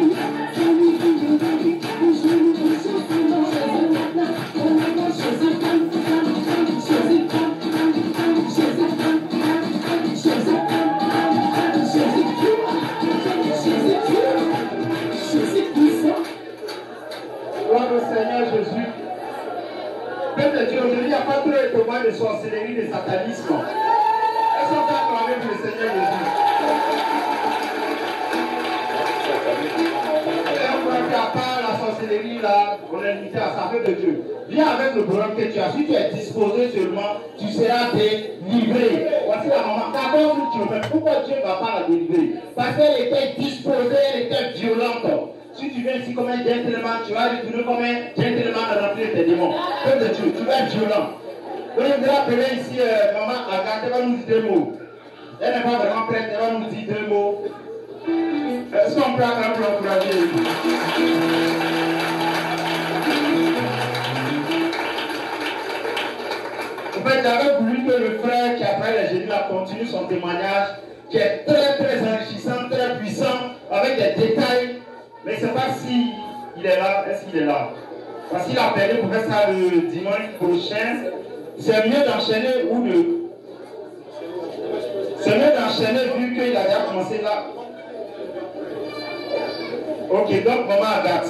Gloire au Seigneur Jésus. Peuple de Dieu, aujourd'hui, il n'y a pas trop de témoins de sorcellerie, de satanisme. Est-ce qu'on peut acclamer pour le Seigneur Jésus? Et on voit qu'à part la sorcellerie, là, on est limité à ça, peuple de Dieu. Viens avec le programme que tu as. Si tu es disposé seulement, tu seras délivré. Voici la maman. D'abord, tu le fais. Pourquoi Dieu ne va pas la délivrer? Parce qu'elle était disposée, elle était violente. Si tu viens ici comme un gentleman, tu vas retourner comme un gentleman à remplir tes démons. Peuple de Dieu, tu vas être violent. Donc, je vais appeler ici maman Agathe, elle va nous dire deux mots. Elle n'est pas vraiment prête, elle va nous dire deux mots. Est-ce qu'on peut acclamer pour l'encourager? En fait, j'avais voulu que le frère qui a fait les génies là continue son témoignage, qui est très très enrichissant, très puissant, avec des détails. Mais je ne sais pas s'il est là. Est-ce qu'il est là? Parce qu'il a appelé pour faire ça le dimanche prochain. C'est mieux d'enchaîner ou de... C'est mieux d'enchaîner vu qu'il a déjà commencé là. Ok, donc maman Agathe.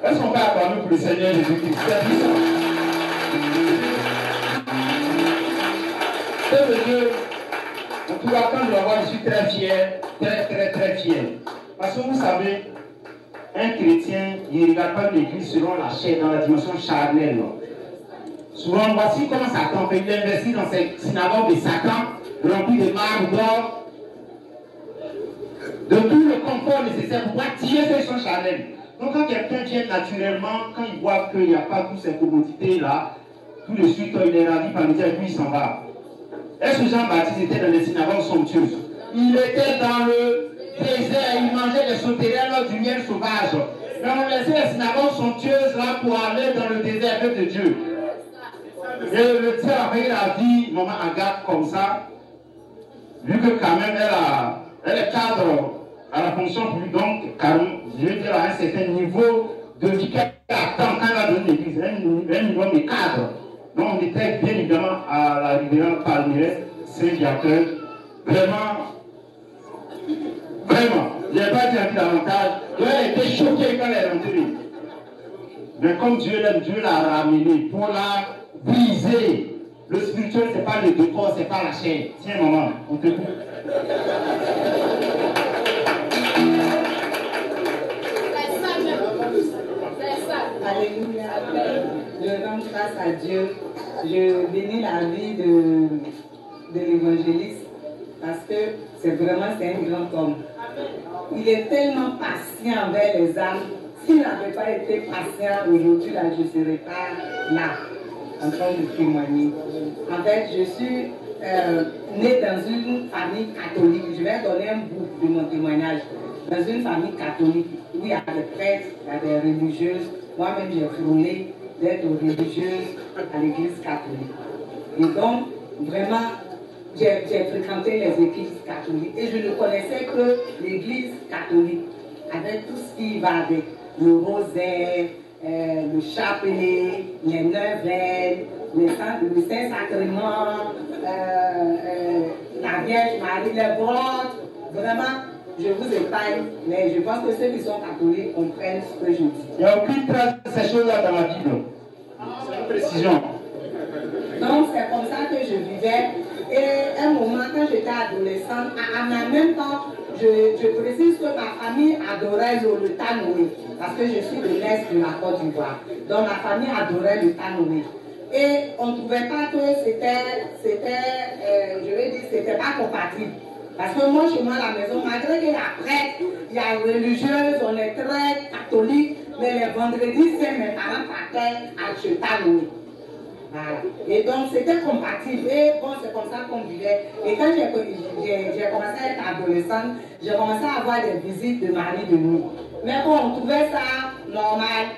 Est-ce qu'on peut acclamer pour le Seigneur Jésus-Christ? C'est puissant. Peuple de Dieu, en tout cas, quand je la vois, je suis très fier, très fier. Parce que vous savez, un chrétien, il ne regarde pas l'église selon la chair, dans la dimension charnelle. Souvent, voici comment Satan fait. Il investit dans ces synagogues de Satan, remplies de marbre d'or, de tout le confort nécessaire pour attirer ceux qui sont charnels. Donc, quand quelqu'un vient naturellement, quand il voit qu'il n'y a pas toutes ces commodités-là, tout de suite, il est ravi par le Dieu et puis il s'en va. Est-ce que Jean-Baptiste était dans les synagogues somptueuses? Il était dans le désert, il mangeait des sauterelles du miel sauvage. Mais on laissait les synagogues somptueuses là pour aller dans le désert de Dieu. Et le Dieu a payé la vie, maman Agathe, comme ça, vu que quand même elle est cadre à la fonction publique, donc, je veux dire à un certain niveau de vie qu'elle attend quand elle va donner l'église, un niveau de cadre. Donc on était bien évidemment à la rivière Palmyre, Saint-Jacques. Vraiment, je n'ai pas dit davantage. Elle était choquée quand elle est rentrée. Mais comme Dieu l'aime, Dieu l'a ramenée pour la briser. Le spirituel, ce n'est pas le décor, ce n'est pas la chair. Tiens, maman, on te coupe. Alléluia. Je rends grâce à Dieu. Je bénis la vie de l'évangéliste parce que c'est un grand homme. Il est tellement patient envers les âmes. S'il n'avait pas été patient aujourd'hui, là, je ne serais pas là en train de témoigner. En fait, je suis née dans une famille catholique. Je vais donner un bout de mon témoignage. Dans une famille catholique où il y a des prêtres, il y a des religieuses. Moi-même, j'ai frôlé d'être religieuse à l'église catholique. Et donc, vraiment, j'ai fréquenté les églises catholiques. Et je ne connaissais que l'église catholique, avec tout ce qui va avec le rosaire, le chapelet, les neuvaines, le Saint-Sacrement, la Vierge Marie, les brodes. Vraiment, je vous épargne, mais je pense que ceux qui sont catholiques comprennent ce que je dis. Il n'y a aucune trace de ces choses-là dans la Bible. C'est une précision. Donc, c'est comme ça que je vivais. Et un moment, quand j'étais adolescente, en même temps, je précise que ma famille adorait le Tanoé, parce que je suis de l'Est de la Côte d'Ivoire. Donc, ma famille adorait le Tanoé. Et on ne trouvait pas que c'était pas compatible. Parce que moi, chez moi, à la maison, malgré qu'il y a prêtre, il y a religieuse, on est très catholique, mais les vendredis, c'est mes parents partaient à Chetanoui. Voilà. Et donc, c'était compatible. Et bon, c'est comme ça qu'on vivait. Et quand j'ai commencé à être adolescente, j'ai commencé à avoir des visites de mari de nuit. Mais bon, on trouvait ça normal,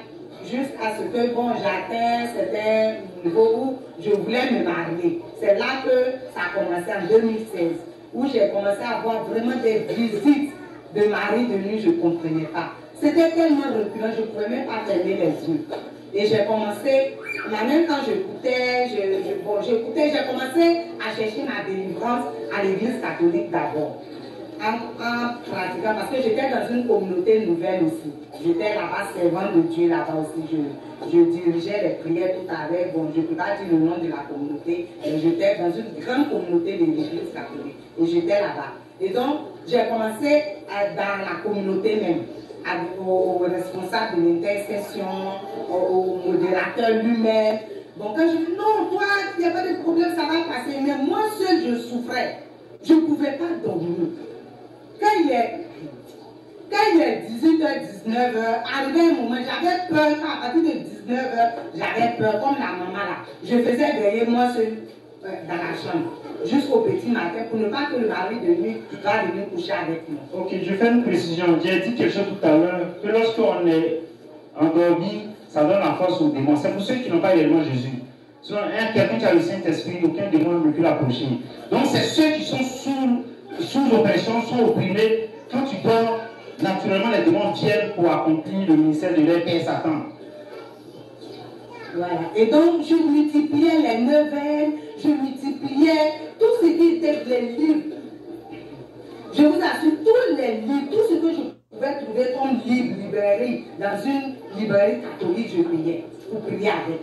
jusqu'à ce que, bon, j'atteins certain niveau où je voulais me marier. C'est là que ça a commencé en 2016. Où j'ai commencé à avoir vraiment des visites de mari de nuit, je ne comprenais pas. C'était tellement reculant, je ne pouvais même pas fermer les yeux. Et j'ai commencé, même quand j'écoutais, j'ai commencé à chercher ma délivrance à l'église catholique d'abord. En pratiquant, parce que j'étais dans une communauté nouvelle aussi. J'étais là-bas servante de Dieu là-bas aussi. Je dirigeais les prières tout avec. Bon, je ne peux pas dire le nom de la communauté, mais j'étais dans une grande communauté de l'église catholique. Et j'étais là-bas. Et donc, j'ai commencé dans la communauté même, aux responsables de l'intercession, au modérateur lui-même. Bon, quand je dis non, toi, il n'y a pas de problème, ça va passer. Mais moi seul, je souffrais. Je ne pouvais pas dormir. Quand il est 18h, 19h, arrivé un moment, j'avais peur, quand à partir de 19h, j'avais peur, comme la maman là. Je faisais veiller moi seul dans la chambre, jusqu'au petit matin, pour ne pas que le mari de nuit va venir coucher avec moi. Ok, je fais une précision. J'ai dit quelque chose tout à l'heure, que lorsqu'on est endormi, ça donne la force aux démons. C'est pour ceux qui n'ont pas réellement Jésus. Sinon, quelqu'un qui a le Saint-Esprit, aucun démon ne peut l'approcher. Donc, c'est ceux qui sont sous oppression, sont opprimés. Quand tu dors, naturellement, les démons viennent pour accomplir le ministère de leur père Satan. Voilà. Et donc, je multipliais les neuvaines, je multipliais tout ce qui était les livres. Je vous assure, tous les livres, tout ce que je pouvais trouver comme livre, librairie, dans une librairie catholique, je priais pour prier avec.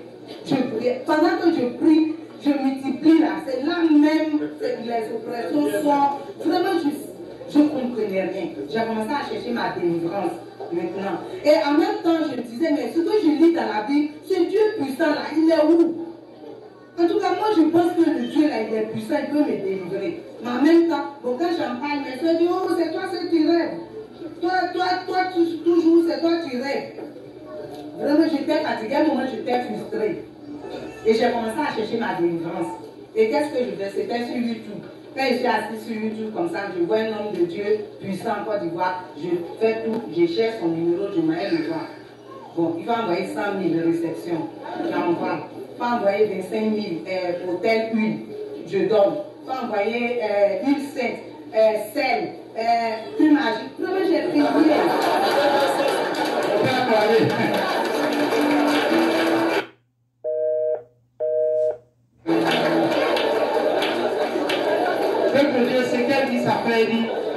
Je priais. Pendant que je prie, je multiplie là. C'est là même que les oppressions sont vraiment juste. Je ne comprenais rien. J'ai commencé à chercher ma délivrance maintenant. Et en même temps, je me disais, mais ce que je lis dans la Bible, ce Dieu puissant là, il est où? En tout cas, moi, je pense que le Dieu là, il est puissant, il peut me délivrer. Mais en même temps, bon, quand j'en parle, mes soeurs disent, oh, c'est toi ce qui rêves. Toi, toujours, c'est toi qui rêves. Vraiment, j'étais fatiguée, à un moment, j'étais frustrée. Et j'ai commencé à chercher ma délivrance. Et qu'est-ce que je fais? C'était sur YouTube. Quand je suis assis sur YouTube comme ça, je vois un homme de Dieu puissant en Côte d'Ivoire, je fais tout, je cherche son numéro, je m'aille le voir. Bon, il va envoyer 100 000 de réception, j'envoie. Il va envoyer 25 000 pour telle huile, je donne. Il va envoyer huile sainte, sel, plus magique. Vraiment, j'ai prié.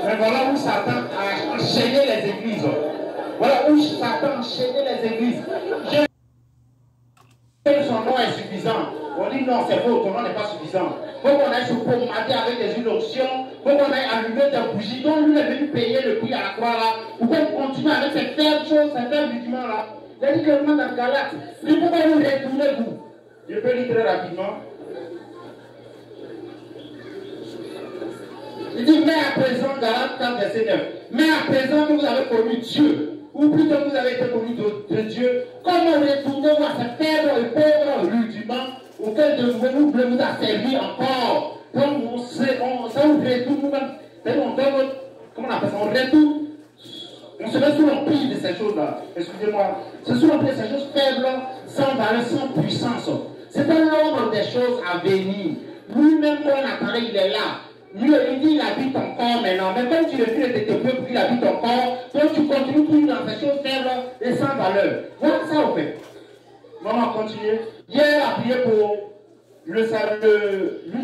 Mais voilà où Satan a enchaîné les églises. Voilà où Satan a enchaîné les églises. Son nom est suffisant. On dit non, c'est faux, ton nom n'est pas suffisant. Faut qu'on aille se pommader avec des huiles d'onction. Faut qu'on aille allumer des bougies. Donc lui est venu payer le prix à la croix là. Pour qu'on continue avec ces faibles choses, ces faibles rudiments là. Il a dit clairement dans Galate. Mais pourquoi vous retournez vous? Je peux lire très rapidement. Il dit, mais à présent, Galate 4, verset 9, mais à présent que vous avez connu Dieu, ou plutôt que vous avez été connu de Dieu, comment retournez-vous à ces faibles et pauvres rudiments auxquels de nouveau vous a servi encore? Donc, ça vous retourne nous-mêmes. On donne, comment on appelle ça? On retourne. On se met sous l'empire de ces choses-là. Excusez-moi. C'est sous l'empire de ces choses faibles, sans valeur, sans puissance. C'est un nombre des choses à venir. Lui-même, quand on attendait, il est là. Lui, il dit, il habite encore maintenant. Mais comme tu le fais de tes peuples, il habite encore. Donc tu continues toujours dans ces choses faibles et sans valeur. Voilà ça, au fait. Maman, continue. Hier, a prié pour lui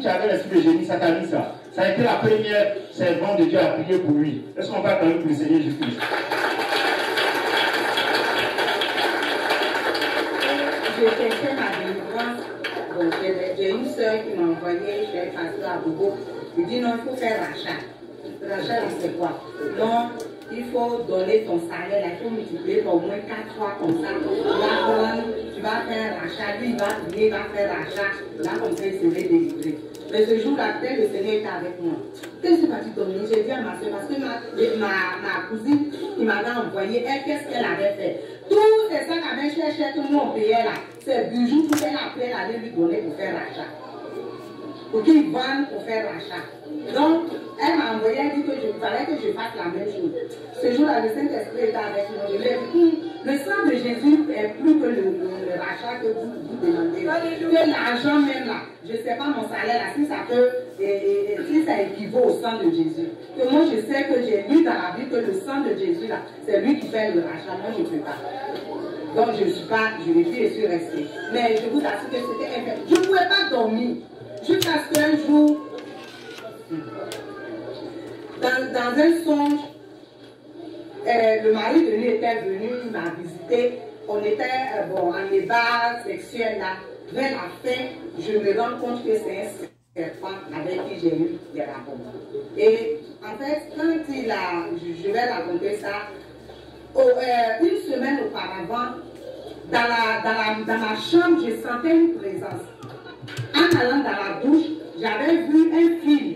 qui avait l'esprit de génie sataniste. Ça a été la première servante de Dieu à prier pour lui. Est-ce qu'on va attendre pour le Seigneur Jésus-Christ? Je cherchais ma délivrance. Bon, j'ai une soeur qui m'a envoyé chez le pasteur à Bobo. Il dit non, il faut faire rachat. Rachat, c'est quoi? Non, il faut donner ton salaire, là, il faut multiplier au moins 4 fois comme ça. Tu vas faire rachat, lui il va faire rachat. Là, comme ça, il serait délivré. Mais ce jour-là, peut-être le Seigneur était avec moi. Quand je suis partie dormir, j'ai dit à ma soeur, parce que ma cousine qui m'avait envoyé, elle, qu'est-ce qu'elle avait fait? Tous ces sacs à main cher que nous on payait là, ces bijoux, tout elle appelait, elle allait lui donner pour faire rachat. Pour qu'ils vendent pour faire rachat. Donc, elle m'a envoyé, elle dit que il fallait que je fasse la même chose. Ce jour-là, le Saint-Esprit était avec moi. Je lui ai dit, le sang de Jésus est plus que le rachat que vous demandez. Que l'argent même là, je ne sais pas mon salaire là, si ça peut Et si ça équivaut au sang de Jésus. Que moi je sais que j'ai lu dans la Bible que le sang de Jésus là, c'est lui qui fait le rachat. Moi je ne peux pas. Donc je ne suis pas, je l'ai dit et je suis restée. Mais je vous assure que c'était infernal. Je ne pouvais pas dormir. Jusqu'à ce qu'un jour, dans un songe, le mari de lui était venu, il m'a visité. On était en débat sexuel là. Vers la fin, je me rends compte que c'est un serpent avec qui j'ai eu des rapports. Et en fait, quand je vais raconter ça, une semaine auparavant, dans ma chambre, je sentais une présence. En allant dans la douche, j'avais vu un fil,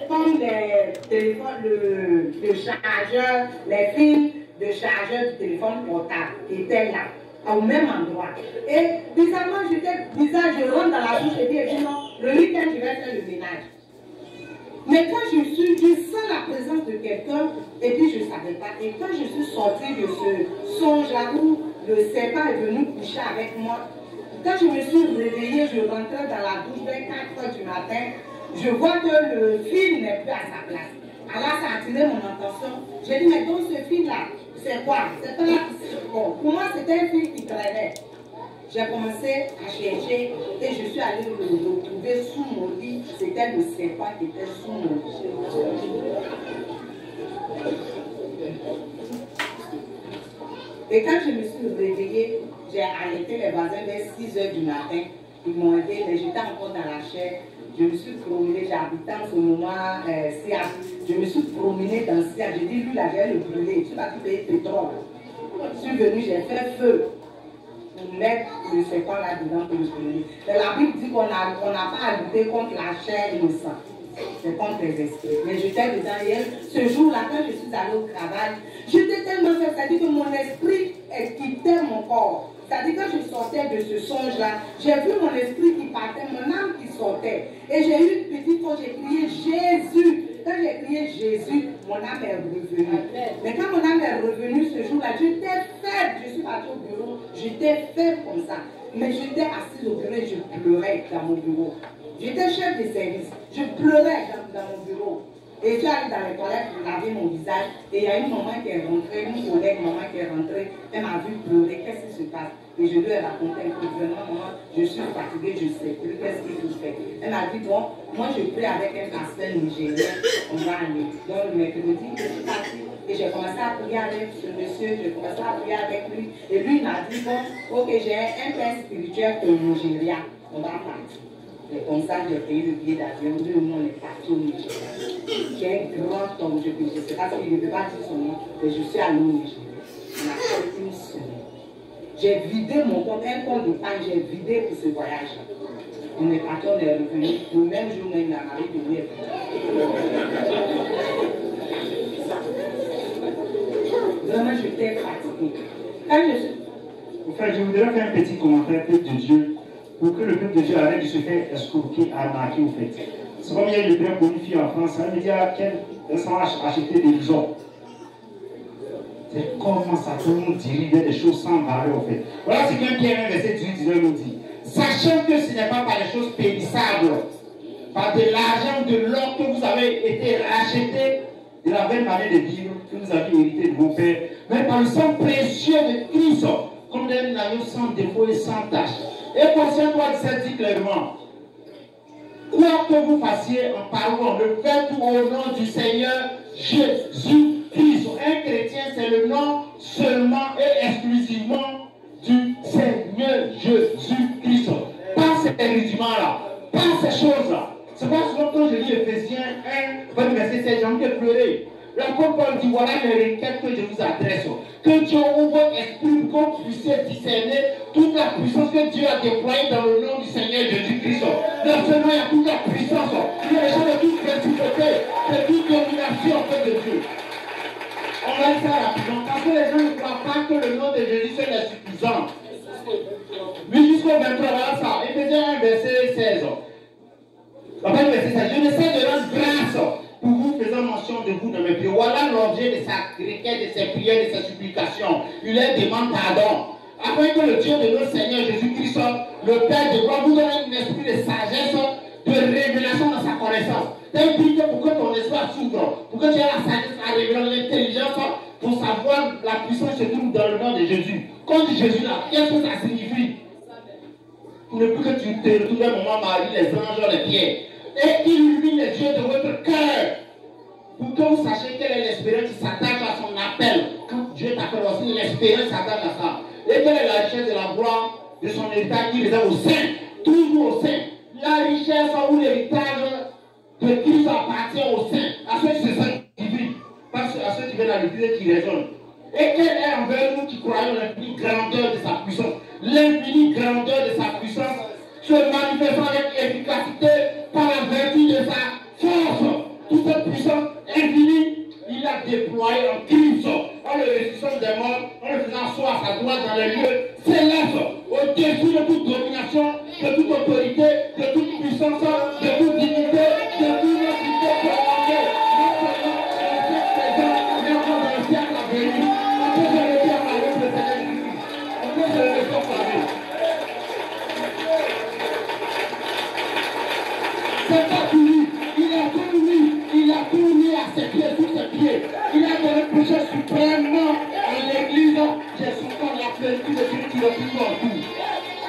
comme les téléphones, le chargeur, les fils de chargeur du téléphone portable qui étaient là, au même endroit. Et bizarrement, je rentre dans la douche et dis non, le week-end, je vais faire le ménage. Mais quand je sens la présence de quelqu'un, et puis je ne savais pas, et quand je suis sortie de ce songe-là où le serpent est venu coucher avec moi, quand je me suis réveillée, je rentrais dans la douche vers 4 h du matin, je vois que le fil n'est plus à sa place. Alors ça a attiré mon attention. J'ai dit, mais donc ce fil-là, c'est quoi? C'est pas là. Bon, pour moi, c'était un fil qui traînait. J'ai commencé à chercher et je suis allée le retrouver sous mon lit. C'était le serpent qui était sous mon lit. Et quand je me suis réveillée, j'ai arrêté les voisins vers 6 h du matin. Ils m'ont aidé, mais j'étais encore dans la chair. Je me suis promenée, j'habitais en ce moment Siak. Je me suis promenée dans Siak. J'ai dit, lui, là, je vais le brûler. Tu vas tout payer pétrole. Je suis venue, j'ai fait feu pour mettre le serpent là-dedans pour le brûler. Mais la Bible dit qu'on n'a pas à lutter contre la chair et le sang. C'est contre les esprits. Mais j'étais dedans hier. Ce jour-là, quand je suis allée au travail, j'étais tellement fait, c'est-à-dire que mon esprit quittait mon corps. C'est-à-dire que je sortais de ce songe-là, j'ai vu mon esprit qui partait, mon âme qui sortait. Et j'ai eu une petite fois, j'ai crié Jésus. Quand j'ai crié Jésus, mon âme est revenue. Mais quand mon âme est revenue ce jour-là, j'étais faible. Je suis partie au bureau, j'étais faible comme ça. Mais j'étais assise au bureau et je pleurais dans mon bureau. J'étais chef de service, je pleurais dans mon bureau. Et je suis allée dans les toilettes pour laver mon visage. Et il y a une maman qui est rentrée, une collègue maman qui est rentrée. Elle m'a vu pleurer. Qu'est-ce qui se passe? Et je lui ai raconté un peu. Vraiment, maman, je suis fatiguée, je ne sais plus. Qu'est-ce qu'il faut faire? Elle m'a dit, bon, moi je prie avec un pasteur nigérien. On va aller. Donc le mercredi, je suis partie. Et j'ai commencé à prier avec ce monsieur. J'ai commencé à prier avec lui. Et lui, il m'a dit, bon, ok, j'ai un père spirituel au Nigeria. On va partir. Et comme ça, j'ai payé le billet d'avion. Nous, on est parti au Nigeria. J'ai un grand homme, je ne sais pas s'il ne veut pas dire son nom, mais je suis allée au Nigeria. On a fait une semaine. J'ai vidé mon compte, un compte de pain, j'ai vidé pour ce voyage. On est parti, on est revenu. Le même jour, même la Marie de lui est venue. Vraiment, j'étais fatiguée. Quand je suis... Enfin, je voudrais faire un petit commentaire, peuple de Dieu, pour que le peuple de Dieu arrête de se faire escroquer, arnaquer, au fait. C'est comme il y a une très connue fille en France, elle me dit à qu'elle s'en va acheter des bisons. C'est comment ça, tout le monde dirige des choses sans barrer, au fait. Voilà ce qu'un Pierre 1, verset 18 nous dit. Sachant que ce n'est pas par des choses périssables, par de l'argent ou de l'or que vous avez été rachetés de la belle manière de vivre que vous avez hérité de vos pères, mais par le sang précieux de Christ, comme d'un agneau sans défaut et sans tache. Et conscient-toi de ça dit clairement. Quoi que vous fassiez en parlant, le faites au nom du Seigneur Jésus-Christ. Un chrétien, c'est le nom seulement et exclusivement du Seigneur Jésus-Christ. Pas ces rudiments-là, pas ces choses-là. C'est pas souvent quand je lis Ephésiens 1, verset 16, j'ai envie de pleurer. L'apôtre Paul dit, voilà les requêtes que je vous adresse. Que Dieu ouvre votre esprit pour que vous puissiez discerner toute la puissance que Dieu a déployée dans le nom du Seigneur Jésus-Christ. Dans ce nom, il y a toute la puissance. Il y a les gens de toute principauté, de toute domination en fait de Dieu. On va le faire rapidement parce que les gens ne croient pas que le nom de Jésus seul est suffisant. Mais jusqu'au 23, voilà ça. Ephésiens 1, verset 16. La Bible verset 16. Je ne sais de rendre grâce pour vous faisant mention de vous dans mes prières. Voilà l'objet de sa requête, de ses prières, de ses supplications. Il leur demande pardon. Afin que le Dieu de notre Seigneur Jésus-Christ, le Père de gloire, vous donne un esprit de sagesse de révélation dans sa connaissance. Tu as prié pour que ton esprit s'ouvre, pour que tu aies la sagesse, la révélation, l'intelligence pour savoir la puissance se trouve dans le nom de Jésus. Quand on dit Jésus là, qu'est-ce que ça signifie? Pour ne plus que tu te retrouves à maman Marie, les anges, les pierres. Et qu'il illumine les yeux de votre cœur. Pour que vous sachiez quelle est l'espérance qui s'attache à son appel. Quand Dieu t'appelle aussi, l'espérance s'attache à ça. Et quelle est la richesse de la gloire de son héritage qui réserve au sein, toujours au sein. La richesse ou l'héritage de Christ appartient au sein, à ceux qui se sanctifient, pas à ceux qui viennent à l'église et qui raisonnent. Et quelle est envers nous qui croyons l'infinie grandeur de sa puissance? L'infinie grandeur de sa puissance se manifestant avec efficacité par la vertu de sa force. Toute cette puissance infinie, il l'a déployée en Christ, en le ressuscitant des morts, en le faisant asseoir à sa droite dans les lieux célestes, au-dessus de toute domination, de toute autorité, de toute puissance, de toute dignité, de toute autorité commandée, maintenant, dans le siècle présent, maintenant dans le siècle à venir. On peut se lever à la route de Seigneur Jésus. On peut se lever comme ça. C'est pas fini. Il a tout mis à ses pieds, sous ses pieds. Il a donné le péché suprêmement à l'église. Jésus, comme la plénitude de celui qui le tout en tout.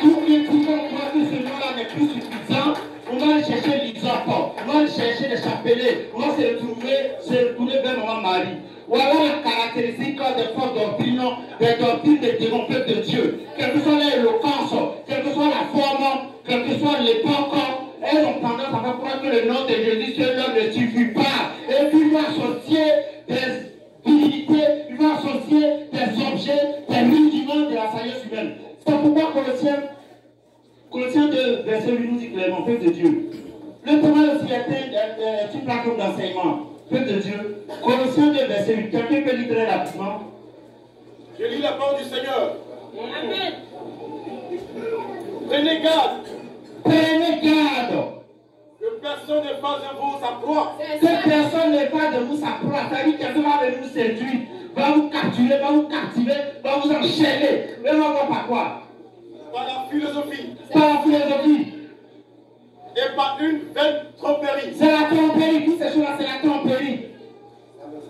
Tout qui est tout en toi, que ce nom-là n'est plus suffisant. On va aller chercher l'isop, on va aller chercher les chapelets, on va se retourner vers Maman Marie. Voilà la caractéristique des fausses doctrines, des doctrines des démons peuple de Dieu. Quelle que soit l'éloquence, quelle que soit la forme, quelle que soit l'époque, elles ont tendance à faire croire que le nom de Jésus seul ne suffit pas. Et puis il va associer des divinités, il va associer des objets, des rudiments de la sagesse humaine. C'est pourquoi Colossiens 2, verset 8 nous dit clairement, peuple de Dieu. Le témoin aussi est une plateforme d'enseignement. Peuple de Dieu. Colossiens 2, verset 8. Quelqu'un peut lire très rapidement. Je lis la parole du Seigneur. Amen. Prenez garde. Prenez garde. Que personne ne fasse de vous sa proie. Que personne ne fasse de vous sa proie. C'est-à-dire que quelqu'un va venir vous séduire, va vous capturer, va vous captiver, va vous enchaîner. Mais on va voir par quoi? Par la philosophie. Par la philosophie. Et par une vaine tromperie. C'est la tromperie. Toutes ces choses-là, c'est la tromperie.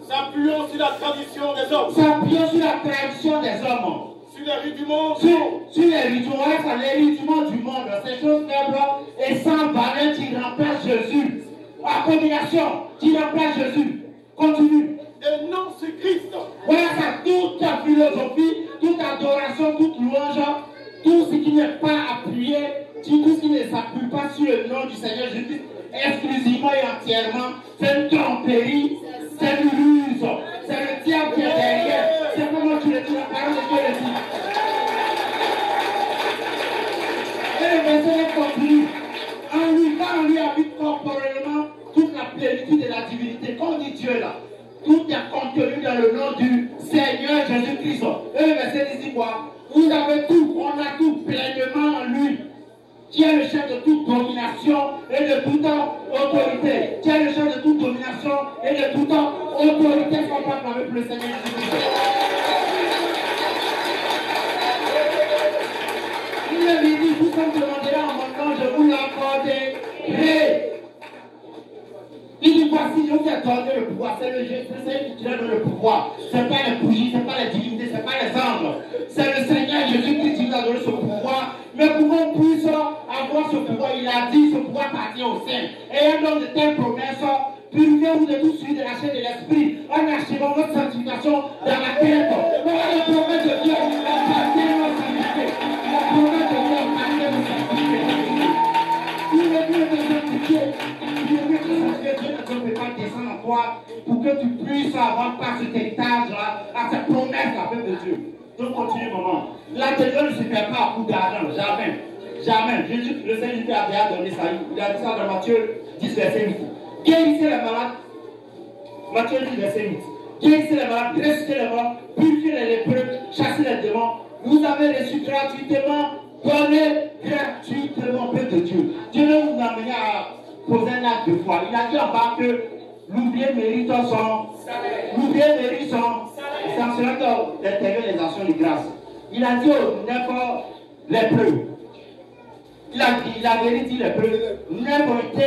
S'appuyant sur la tradition des hommes. S'appuyant sur la tradition des hommes. Sur les rudiments. Sur les rudiments, les rudiments du monde. Ces choses faibles et sans valeur qui remplacent Jésus. Abomination qui remplace Jésus. Continue. Et non sur Christ. Voilà ça, toute philosophie, toute adoration, toute louange, tout ce qui n'est pas appuyé, tout ce qui ne s'appuie pas sur le nom du Seigneur Jésus, exclusivement et entièrement, c'est une tromperie, c'est une ruse, c'est le diable qui est derrière. C'est comment tu le dis, la parole de Dieu le dit. Et le verset continue. En lui, quand on lui habite corporellement toute la plénitude de la divinité, quand on dit Dieu là, tout est contenu dans le nom du Seigneur Jésus-Christ. Et le verset dit quoi? Vous avez tout, on a tout pleinement en lui, qui est le chef de toute domination et de toute autorité. Qui est le chef de toute domination et de toute autorité. Faut pas parler pour le Seigneur Jésus-Christ. Il me dit, vous comme demanderez en mon nom, je vous l'accorderai. Il dit, voici, je vous ai donné le pouvoir. C'est le Seigneur qui donne le pouvoir. Ce n'est pas les bougies, ce n'est pas les divinités, ce n'est pas les anges. C'est le Seigneur Jésus-Christ qui nous a donné ce pouvoir. Mais pour qu'on puisse avoir ce pouvoir, il a dit, ce pouvoir appartient au Saint. Et un homme de telles promesses, purifiez-vous de tout celui de la chair de l'esprit, en achevant votre sanctification dans la tête. Voilà la promesse de Dieu, appartient à notre sanctification. La promesse de Dieu appartient à notre sanctification. Il est mieux de sanctifier. Dieu ne peut pas descendre en toi pour que tu puisses avoir par cet héritage-là, à cette promesse-là, peuple de Dieu. Donc continue, maman. L'intelligence ne se fait pas à coup d'argent, jamais. Jamais. Jésus, le Seigneur Jésus a donné ça. Il a dit ça dans Matthieu 10, verset 8. Guérissez les malades. Matthieu 10, verset 8. Guérissez les malades, ressuscitez les morts, purifiez les lépreux, chassez les démons. Vous avez reçu gratuitement, donnez gratuitement, peuple de Dieu. Dieu ne vous a amené à poser un acte de foi. Il a dit en bas que l'oublié mérite son. L'oublié mérite son. C'est en cela que les actions de grâce. Il a dit aux 9 lépreux. Il a vérifié les preuves. N'importe été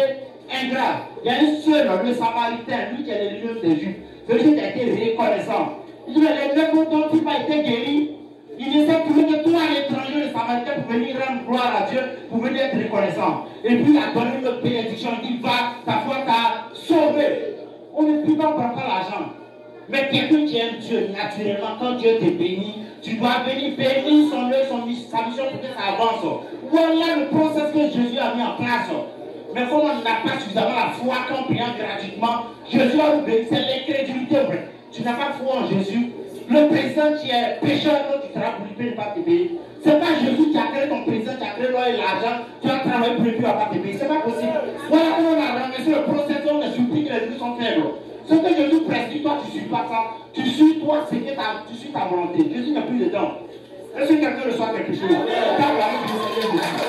ingrat. Il y a une seule, le Samaritain, lui qui est le lieu des Juifs. Celui qui a été reconnaissant. Il dit, mais les mecs dont il n'a été guéri, il essaie de trouver que toi, l'étranger, le Samaritain, pour venir rendre gloire à Dieu, pour venir être reconnaissant. Et puis il a donné une bénédiction, il dit, va, ta foi t'a sauvé. On ne peut pas prendre l'argent. Mais quelqu'un qui aime Dieu, naturellement, quand Dieu te bénit, tu dois venir bénir son œuvre, sa mission pour que ça avance. Voilà le processus que Jésus a mis en place. Mais comme on n'a pas suffisamment la foi qu'en payant gratuitement, Jésus a obéi, c'est l'incrédulité. Tu n'as pas foi en Jésus. Le président qui est pécheur, tu seras pour lui ne pas te payer. Ce n'est pas Jésus qui a créé ton président, qui a créé l'or et l'argent, tu as travaillé pour lui, tu ne vas pas te payer. Ce n'est pas possible. Voilà comment on a renversé le processus, on a supplie que les gens sont faibles. Ce que Jésus prescrit, toi, tu ne suis pas ça. Tu suis toi, c'est que tu suis ta volonté. Jésus n'a plus de temps. Est-ce que quelqu'un reçoit quelque chose? Quand la vie du Seigneur Jésus.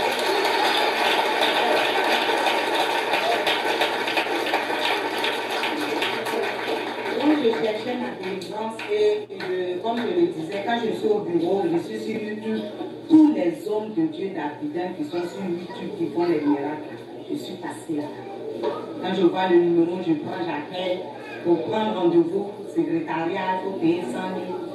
Je cherchais ma délivrance et comme je le disais, quand je suis au bureau, je suis sur YouTube, tous les hommes de Dieu d'Abidjan qui sont sur YouTube, qui font les miracles, je suis passée là. Quand je vois le numéro, je prends, j'appelle pour prendre rendez-vous, secrétariat, il faut payer 100 000,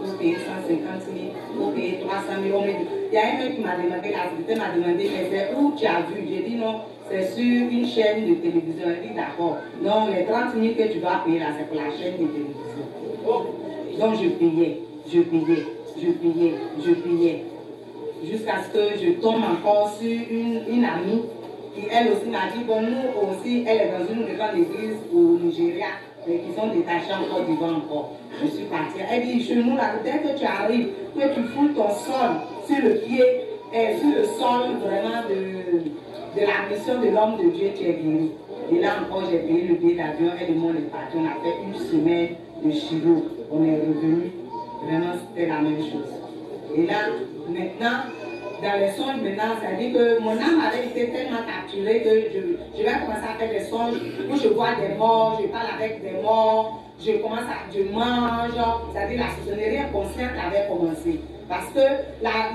il faut payer 150 000, il faut payer 300 000. Il y a un mec qui m'a demandé, la secrétaire m'a demandé, mais c'est où tu as vu? J'ai dit non. C'est sur une chaîne de télévision. Elle dit d'accord. Non, les 30 000 que tu dois payer là, c'est pour la chaîne de télévision. Donc je payais. Jusqu'à ce que je tombe encore sur une amie qui elle aussi m'a dit, bon nous aussi, elle est dans une grande église au Nigeria, mais qui sont détachés en Côte d'Ivoire encore. Je suis partie. Elle dit, chez nous là, dès que tu arrives, que tu foules ton sol sur le pied, sur le sol vraiment de la mission de l'homme de Dieu, tu es guéri. Et là encore, j'ai payé le billet d'avion, elle et moi on est partis, on a fait une semaine de chiro, on est revenu, vraiment c'était la même chose. Et là, maintenant, dans les songes, maintenant, ça dit que mon âme avait été tellement capturée que je vais commencer à faire des songes où je vois des morts, je parle avec des morts, je mange, c'est-à-dire la sorcellerie inconsciente avait commencé. Parce que la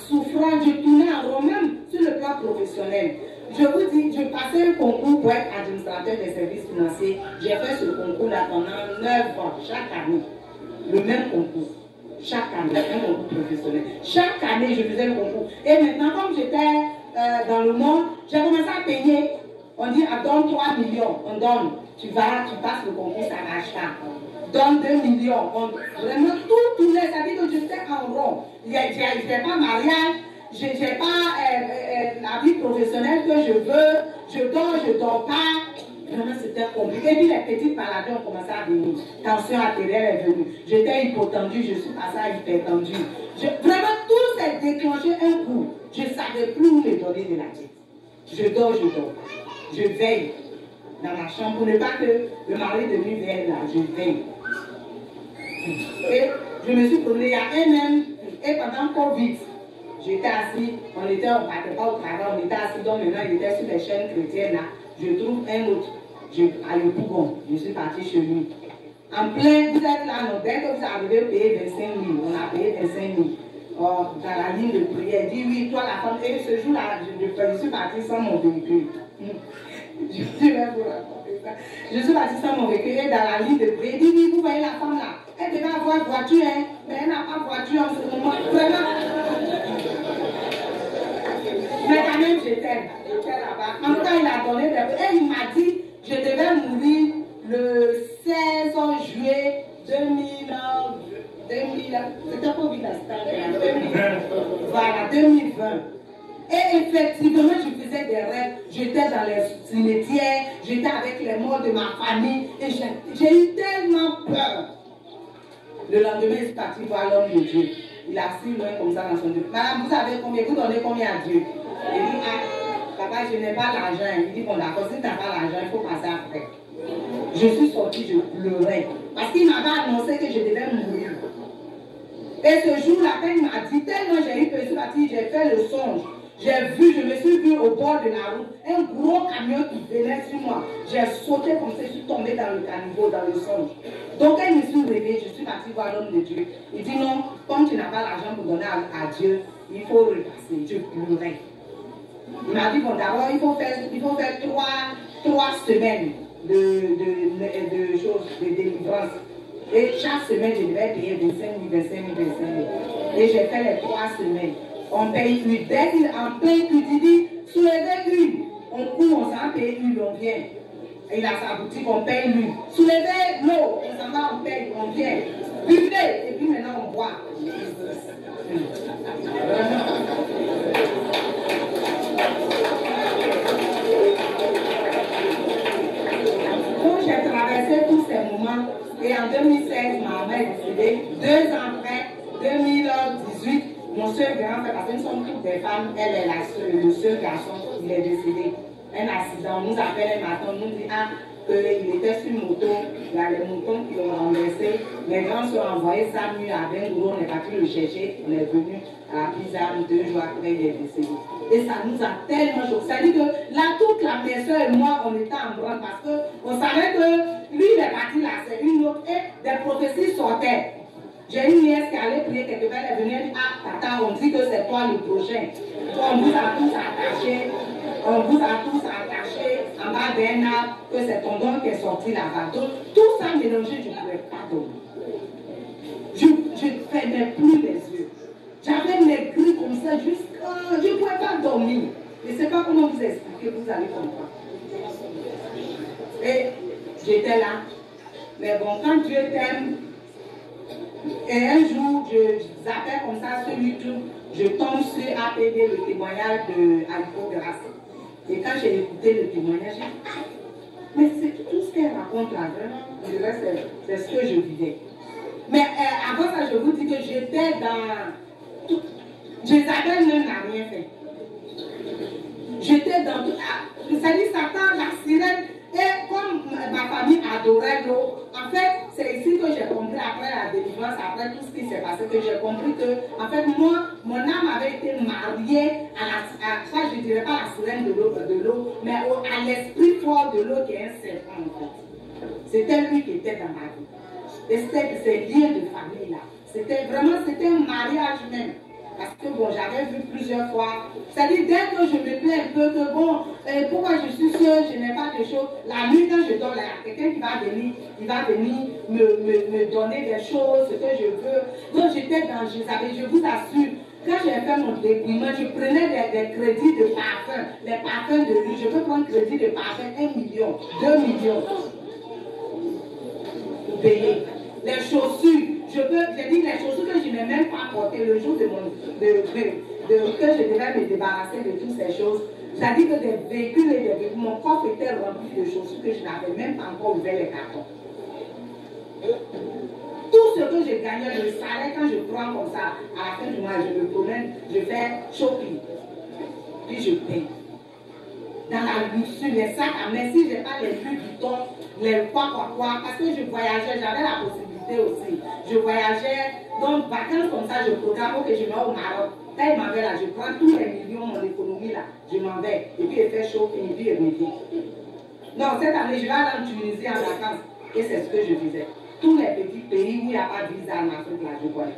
souffrance, je tournais en rond, même sur le plan professionnel. Je vous dis, je passais un concours pour être administrateur des services financiers. J'ai fait ce concours-là pendant 9 ans, chaque année. Le même concours. Chaque année, un concours professionnel. Chaque année, je faisais le concours. Et maintenant, comme j'étais dans le monde, j'ai commencé à payer. On dit, ah, donne 3 millions. On donne. Tu passes le concours, ça marche pas. Donne 2 millions. Vraiment, tout tournait. Ça veut dire que j'étais en rond. Je n'ai pas mariage. Je n'ai pas la vie professionnelle que je veux. Je dors pas. Vraiment, c'était compliqué. Et puis les petites maladies ont commencé à venir. Tension artérielle est venue. J'étais hypotendue, je suis passée à hypertendue. Vraiment, tout s'est déclenché un coup. Je ne savais plus où me donner de la tête. Je dors. Je veille dans ma chambre pour ne pas que le mari de lui vienne là. Je veille. Et je me suis promenée il y a un an. Et pendant Covid, j'étais assis. On ne partait pas au travail, on était assis. Donc maintenant, il était sur les chaînes chrétiennes là. Je trouve un autre. À Le Pougon, je suis partie chez lui. En plein, vous êtes là, non, dès que vous arrivez, payer 25 000. On a payé 25 000. Dans la ligne de prière, il dit oui, toi la femme. Et ce jour-là, je suis partie sans mon véhicule. Je vais vous raconter ça. Je suis partie sans mon véhicule et dans la ligne de prière, il dit oui, vous voyez la femme là. Elle devait avoir voiture, hein, mais elle n'a pas voiture en ce moment. Vraiment. Mais quand même, j'étais là-bas. En tout cas, il a donné des... Et il m'a dit, je devais mourir le 16 juillet 2000. C'était pas vite à ce temps-là. 2020. Voilà, 2020. Et effectivement, je faisais des rêves. J'étais dans les cimetières, j'étais avec les morts de ma famille. Et j'ai eu tellement peur. Le lendemain, il est parti voir l'homme de Dieu. Il a assis loin comme ça dans son Dieu. Madame, vous savez combien? Vous donnez combien à Dieu? Il dit, ah, papa, je n'ai pas l'argent. Il dit, bon, d'accord, si tu n'as pas l'argent, il faut passer après. Je suis sortie, je pleurais. Parce qu'il m'avait annoncé que je devais mourir. Et ce jour-là, quand il m'a dit, tellement j'ai eu peur, j'ai fait le songe. Je me suis vue au bord de la route, un gros camion qui venait sur moi. J'ai sauté comme ça, je suis tombée dans le caniveau, dans le songe. Donc quand je me suis réveillée, je suis partie voir l'homme de Dieu. Il dit non, comme tu n'as pas l'argent pour donner à Dieu, il faut repasser. Je pleurais. Il m'a dit, bon, d'abord, il faut faire 3 semaines de délivrance. Et chaque semaine, je devais payer 25 000. Et j'ai fait les 3 semaines. On paye une. Dès qu'en plein culte, il dit, soulevez une. On court, on s'en paye une, on vient. Il a sa boutique, on paye l'huile. Soulevez l'eau, on s'en va, on paye, on vient. Buvez, et puis maintenant on boit. Quand j'ai traversé tous ces moments, et en 2016, ma mère est décédée, 2 ans après, 2018, mon seul grand frère, parce que nous sommes toutes des femmes, elle est le seul garçon, il est décédé. Un accident, on nous appelle un matin, on nous dit qu'il était sur une moto, il y a les moutons qui l'ont renversé, les grands sont envoyés ça mieux à Ben Gros, on est parti le chercher, on est venu à la pizza, 2 jours après il est décédé. Et ça nous a tellement choqué. Ça dit que là, toute la soeur et moi, on était en branle parce qu'on savait que lui, il est parti là, c'est une autre, et des prophéties sortaient. J'ai une nièce qui allait prier quelque part, elle venait dire, ah, tata, on dit que c'est toi le prochain. On vous a tous attachés. On vous a tous attachés en bas d'un arbre, que c'est ton don qui est sorti là-bas. Donc, tout ça mélangé, je ne pouvais pas dormir. Je ne fermais plus les yeux. J'avais mes grilles comme ça jusqu'à... Je ne pouvais pas dormir. Je ne sais pas comment vous expliquer, vous allez comprendre. Et j'étais là. Mais bon, quand Dieu t'aime, et un jour, je zappais comme ça sur YouTube, je tombe sur APD, le témoignage de Aliko Grassi. Et quand j'ai écouté le témoignage, j'ai dit, ah, mais c'est tout ce qu'elle raconte là, vraiment, le reste, c'est ce que je vivais. Mais avant ça, je vous dis que j'étais dans... Tout, Jézabel même n'a rien fait. J'étais dans tout... Ça dit Satan, la sirène, et comme ma famille adorait l'eau, en fait, c'est ici que j'ai compris, après la délivrance, après tout ce qui s'est passé, que j'ai compris que, en fait, moi, mon âme avait été mariée à ça, je ne dirais pas la sirène de l'eau, mais à l'esprit fort de l'eau qui est un serpent, en fait. C'était lui qui était dans ma vie. Et c'était ces liens de famille là. C'était vraiment, c'était un mariage même. Parce que bon, j'avais vu plusieurs fois. C'est-à-dire, dès que je me plains un peu, que bon, pourquoi je suis seule, je n'ai pas de choses. La nuit, quand je dors, il y a quelqu'un qui va venir, il va venir me donner des choses, ce que je veux. Donc j'étais dans, je vous assure, quand j'ai fait mon dépouillement, je prenais des crédits de parfum, les parfums de lui. Je peux prendre crédit de parfum 1 million, 2 millions. Pour payer. Les chaussures. J'ai dit les chaussures que je n'ai même pas portées le jour que je devais me débarrasser de toutes ces choses. C'est-à-dire que des véhicules et des véhicules, mon coffre était rempli de chaussures que je n'avais même pas encore ouvert les cartons. Tout ce que je gagnais, le salaire, quand je prends comme ça, à la fin du mois, je me promène, je fais shopping. Puis je paye. Dans la luxure, les sacs à main, si je n'ai pas les Louis Vuitton, les quoi, parce que je voyageais, j'avais la possibilité aussi. Je voyageais, donc vacances comme ça, je programme que je vais au Maroc. Quand il m'en va là, je prends tous les millions, mon économie là, je m'en vais. Et puis je fais shopping, et puis je reviens. Non, cette année, je vais aller en Tunisie en vacances. Et c'est ce que je faisais. Tous les petits pays où il n'y a pas de visa en Afrique là, je connais.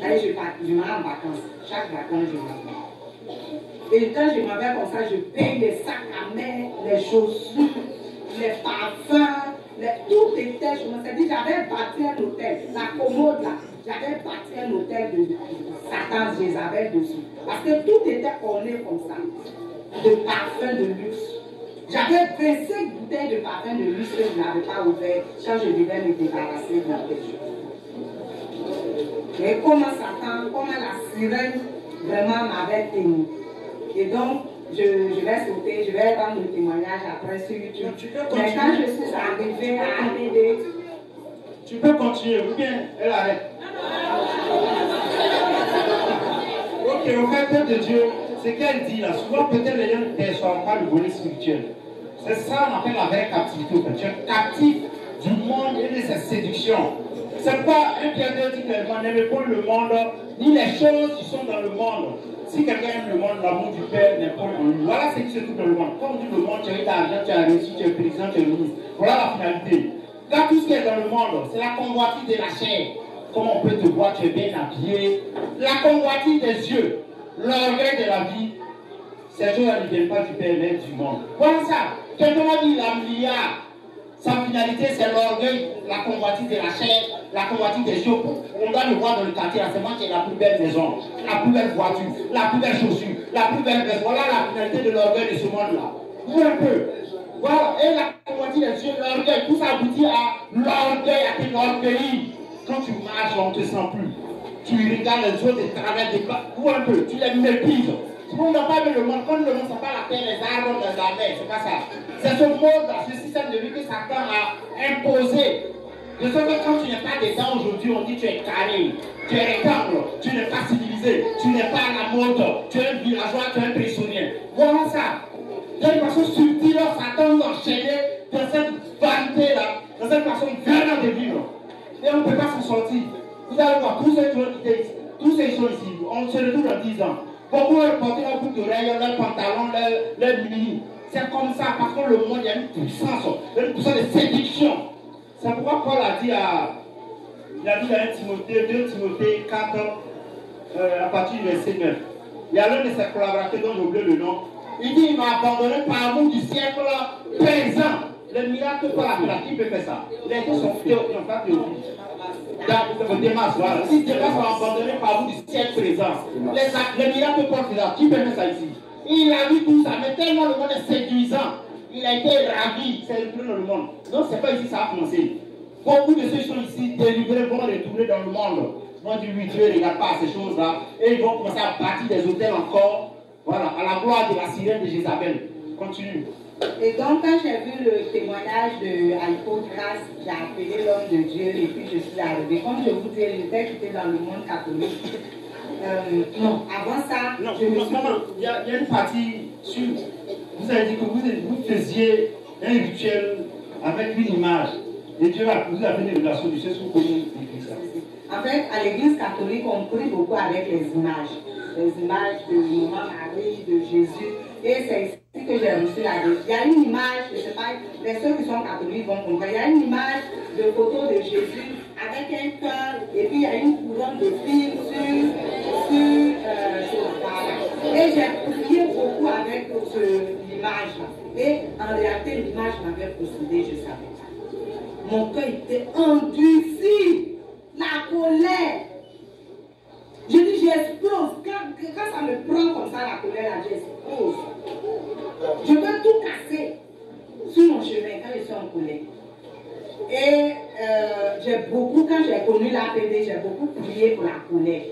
Allez, je m'en vais en vacances. Chaque vacances, je m'en vais. Et quand je m'en vais comme ça, je paye les sacs à main, les chaussures, les parfums, tout était chez moi. C'est-à-dire j'avais bâti un hôtel, la commode là, j'avais bâti un hôtel de Satan Jézabel dessus. Parce que tout était orné comme ça, de parfums de luxe. J'avais 25 bouteilles de parfums de luxe que je n'avais pas ouvert quand je devais me débarrasser de quelque chose. Mais comment Satan, comment la sirène vraiment m'avait tenu. Et donc, je vais sauter, je vais rendre le témoignage après sur YouTube. Mais quand je suis arrivée à APD, tu peux continuer, ou bien elle arrête. Ok, au fait, peuple de Dieu, ce qu'elle dit là, souvent peut-être les gens ne perçoivent pas le volet spirituel. C'est ça qu'on appelle la vraie captivité. Tu es captif du monde et de ses séductions. C'est pas un Pierre dit clairement, n'aimez pas le monde, ni les choses qui sont dans le monde. Si quelqu'un aime le monde, l'amour du Père n'est pas en lui. Voilà ce qui se trouve dans le monde. Quand on dit le monde, tu as eu l'argent, tu as réussi, tu es président, tu es ministre. Voilà la finalité. Là, tout ce qui est dans le monde, c'est la convoitise de la chair. Comment on peut te voir, tu es bien habillé. La convoitise des yeux, l'orgueil de la vie Ces choses-là ne viennent pas du Père, mais du monde. Voilà ça. Quelqu'un m'a dit la milliard. Sa finalité, c'est l'orgueil, la convoitise de la chair, la convoitise des yeux. On doit le voir dans le quartier. C'est moi qui ai la plus belle maison, la plus belle voiture, la plus belle chaussure, la plus belle veste. Voilà la finalité de l'orgueil de ce monde-là. Vous un peu. Voilà. Et la convoitise des yeux, l'orgueil, tout ça aboutit à l'orgueil, à tes orgueils. Quand tu marches, on ne te sent plus. Tu regardes les autres et travers des pas. Vous un peu. Tu les méprises. On n'a pas vu le monde. Comme le monde, ça pas la terre, les arbres, les armées. C'est pas ça. C'est ce monde-là, ce système de vie que Satan a imposé. De sorte que quand tu n'es pas dedans aujourd'hui, on dit tu es carré, tu es rectangle, tu n'es pas civilisé, tu n'es pas à la mode, tu es un villageois, tu es un prisonnier. Voilà ça. D'une façon subtile, Satan nous enchaîné dans cette vanité-là, dans cette façon vraiment de vivre. Et on ne peut pas s'en sortir. Vous allez voir, tous ceux qui ont quitté ici, tous ceux qui sont ici, on se retrouve dans 10 ans. Beaucoup ont porté leur boucle d'oreille, leur pantalon, leur mini. C'est comme ça, parce que le monde, il y a une puissance de séduction. C'est pourquoi Paul a dit à 2 Timothée 4, à partir du verset 9. Il y a l'un de ses collaborateurs dont j'ai oublié le nom. Il dit, il m'a abandonné par amour du siècle présent. Le miracle Paul a fait, qui peut faire ça? Il a été son frère, en fait, dans Démas, voilà. Si Démas m'a abandonné par amour du siècle présent, le miracle Paul fait ça, qui peut faire ça ici? Il a vu tout ça, mais tellement le monde est séduisant. Il a été ravi, c'est le plus dans le monde. Donc, c'est pas ici que ça a commencé. Beaucoup de ceux qui sont ici délivrés vont retourner dans le monde. Ils vont dire, oui, Dieu ne regarde pas à ces choses-là. Et ils vont commencer à bâtir des hôtels encore. Voilà, à la gloire de la sirène de Jézabel. Continue. Et donc, quand j'ai vu le témoignage de Alpha Grace, j'ai appelé l'homme de Dieu et puis je suis arrivée. Comme je vous dis, j'étais quittée dans le monde catholique. Non, avant ça, non, il y a une partie sur. Vous avez dit que vous faisiez un rituel avec une image. Et Dieu vous a fait une relation du ciel sur comment écrit ça. En fait, à l'église catholique, on prie beaucoup avec les images. Les images de Maman Marie, de Jésus. Et c'est ici que j'ai reçu la vie. Il y a une image, je ne sais pas, les ceux qui sont catholiques vont comprendre. Il y a une image de photo de Jésus avec un cœur, et puis il y a une couronne de fil sur la table. Et j'ai prié beaucoup avec l'image-là. Et en réalité, l'image m'avait possédé, je ne savais pas. Mon cœur était endurci. La colère. Je dis, j'explose. Quand ça me prend comme ça, la colère, là, j'explose. Je peux tout casser sur mon chemin quand je suis en colère. Et j'ai beaucoup, quand j'ai connu l'APD, j'ai beaucoup prié pour la colère.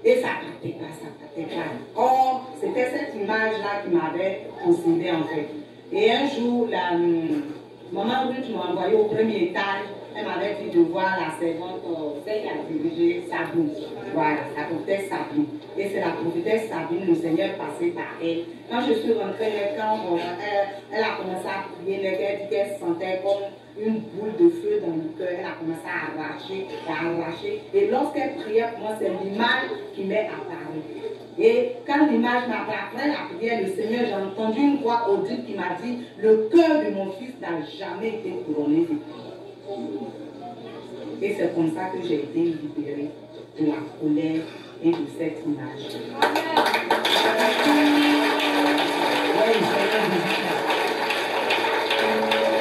Et ça ne partait pas, ça ne partait pas. Or, c'était cette image-là qui m'avait possédé en fait. Et un jour, maman Ruth m'a envoyé au premier étage. Elle m'avait dit de voir la servante, celle qui a dirigé Sabine. Voilà, la prophétesse Sabine. Et c'est la prophétesse Sabine, le Seigneur passé par elle. Quand je suis rentrée, quand elle a commencé à prier, elle dit qu'elle sentait comme une boule de feu dans le cœur. Elle a commencé à arracher. Et lorsqu'elle priait pour moi, c'est l'image qui m'est apparue. Et quand l'image m'a apparu après la prière, le Seigneur, j'ai entendu une voix audible qui m'a dit, le cœur de mon fils n'a jamais été couronné de pluie. Et c'est comme ça que j'ai été libérée de la colère et de cette image.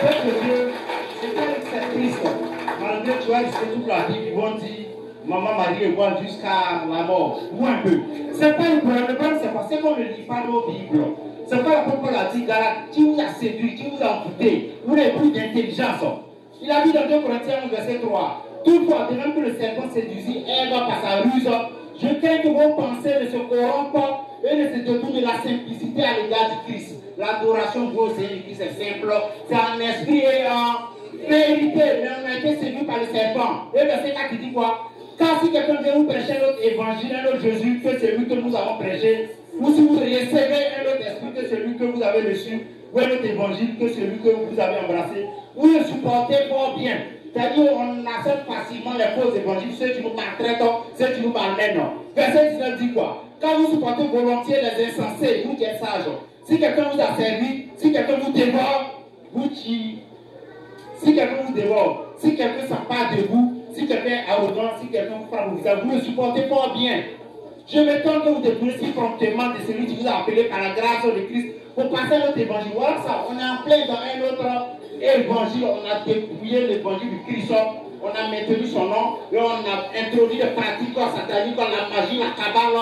Peuple Dieu, c'est triste. Malgré tu vois, c'est toute la vie qui vont dire Maman Marie est bonne jusqu'à la mort. Ou un peu. C'est pas le problème. Le problème, c'est quoi? C'est qu'on ne lit pas nos Bibles. C'est pas la propre la dit qui vous a séduit, qui vous a amputé. Vous n'avez plus d'intelligence. Il a dit dans 2 Corinthiens verset 3. Toutefois, de même que le serpent séduisit Ève par sa ruse, je crains que vos pensées ne se corrompent et ne se détournent de la simplicité à l'égard du Christ. L'adoration du Seigneur du Christ est simple, c'est en esprit et en vérité. Mais on a été séduit par le serpent. Et verset 4 qui dit quoi? Car si quelqu'un vient vous prêcher un autre évangile, un autre Jésus que celui que nous avons prêché, ou si vous recevez un autre esprit que celui que vous avez reçu, ou un autre évangile que celui que vous avez embrassé, vous le supportez fort bien. C'est-à-dire on accepte facilement les faux évangiles, ceux qui nous maltraitent, ceux qui nous malmènent. Verset 19 dit quoi? Quand vous supportez volontiers les insensés, vous qui êtes sages, si quelqu'un vous a servi, si quelqu'un vous dévore, vous tuez. Si quelqu'un vous dévore, si quelqu'un s'empare de vous, si quelqu'un est arrogant, si quelqu'un vous frappe au visage, vous le supportez fort bien. Je m'étonne que vous détournez si promptement de celui qui vous a appelé par la grâce de Christ pour passer notre évangile. Voilà ça, on est en plein dans un autre évangile, on a dépouillé l'évangile du Christ, on a maintenu son nom et on a introduit des pratiques sataniques comme la magie, la cabale,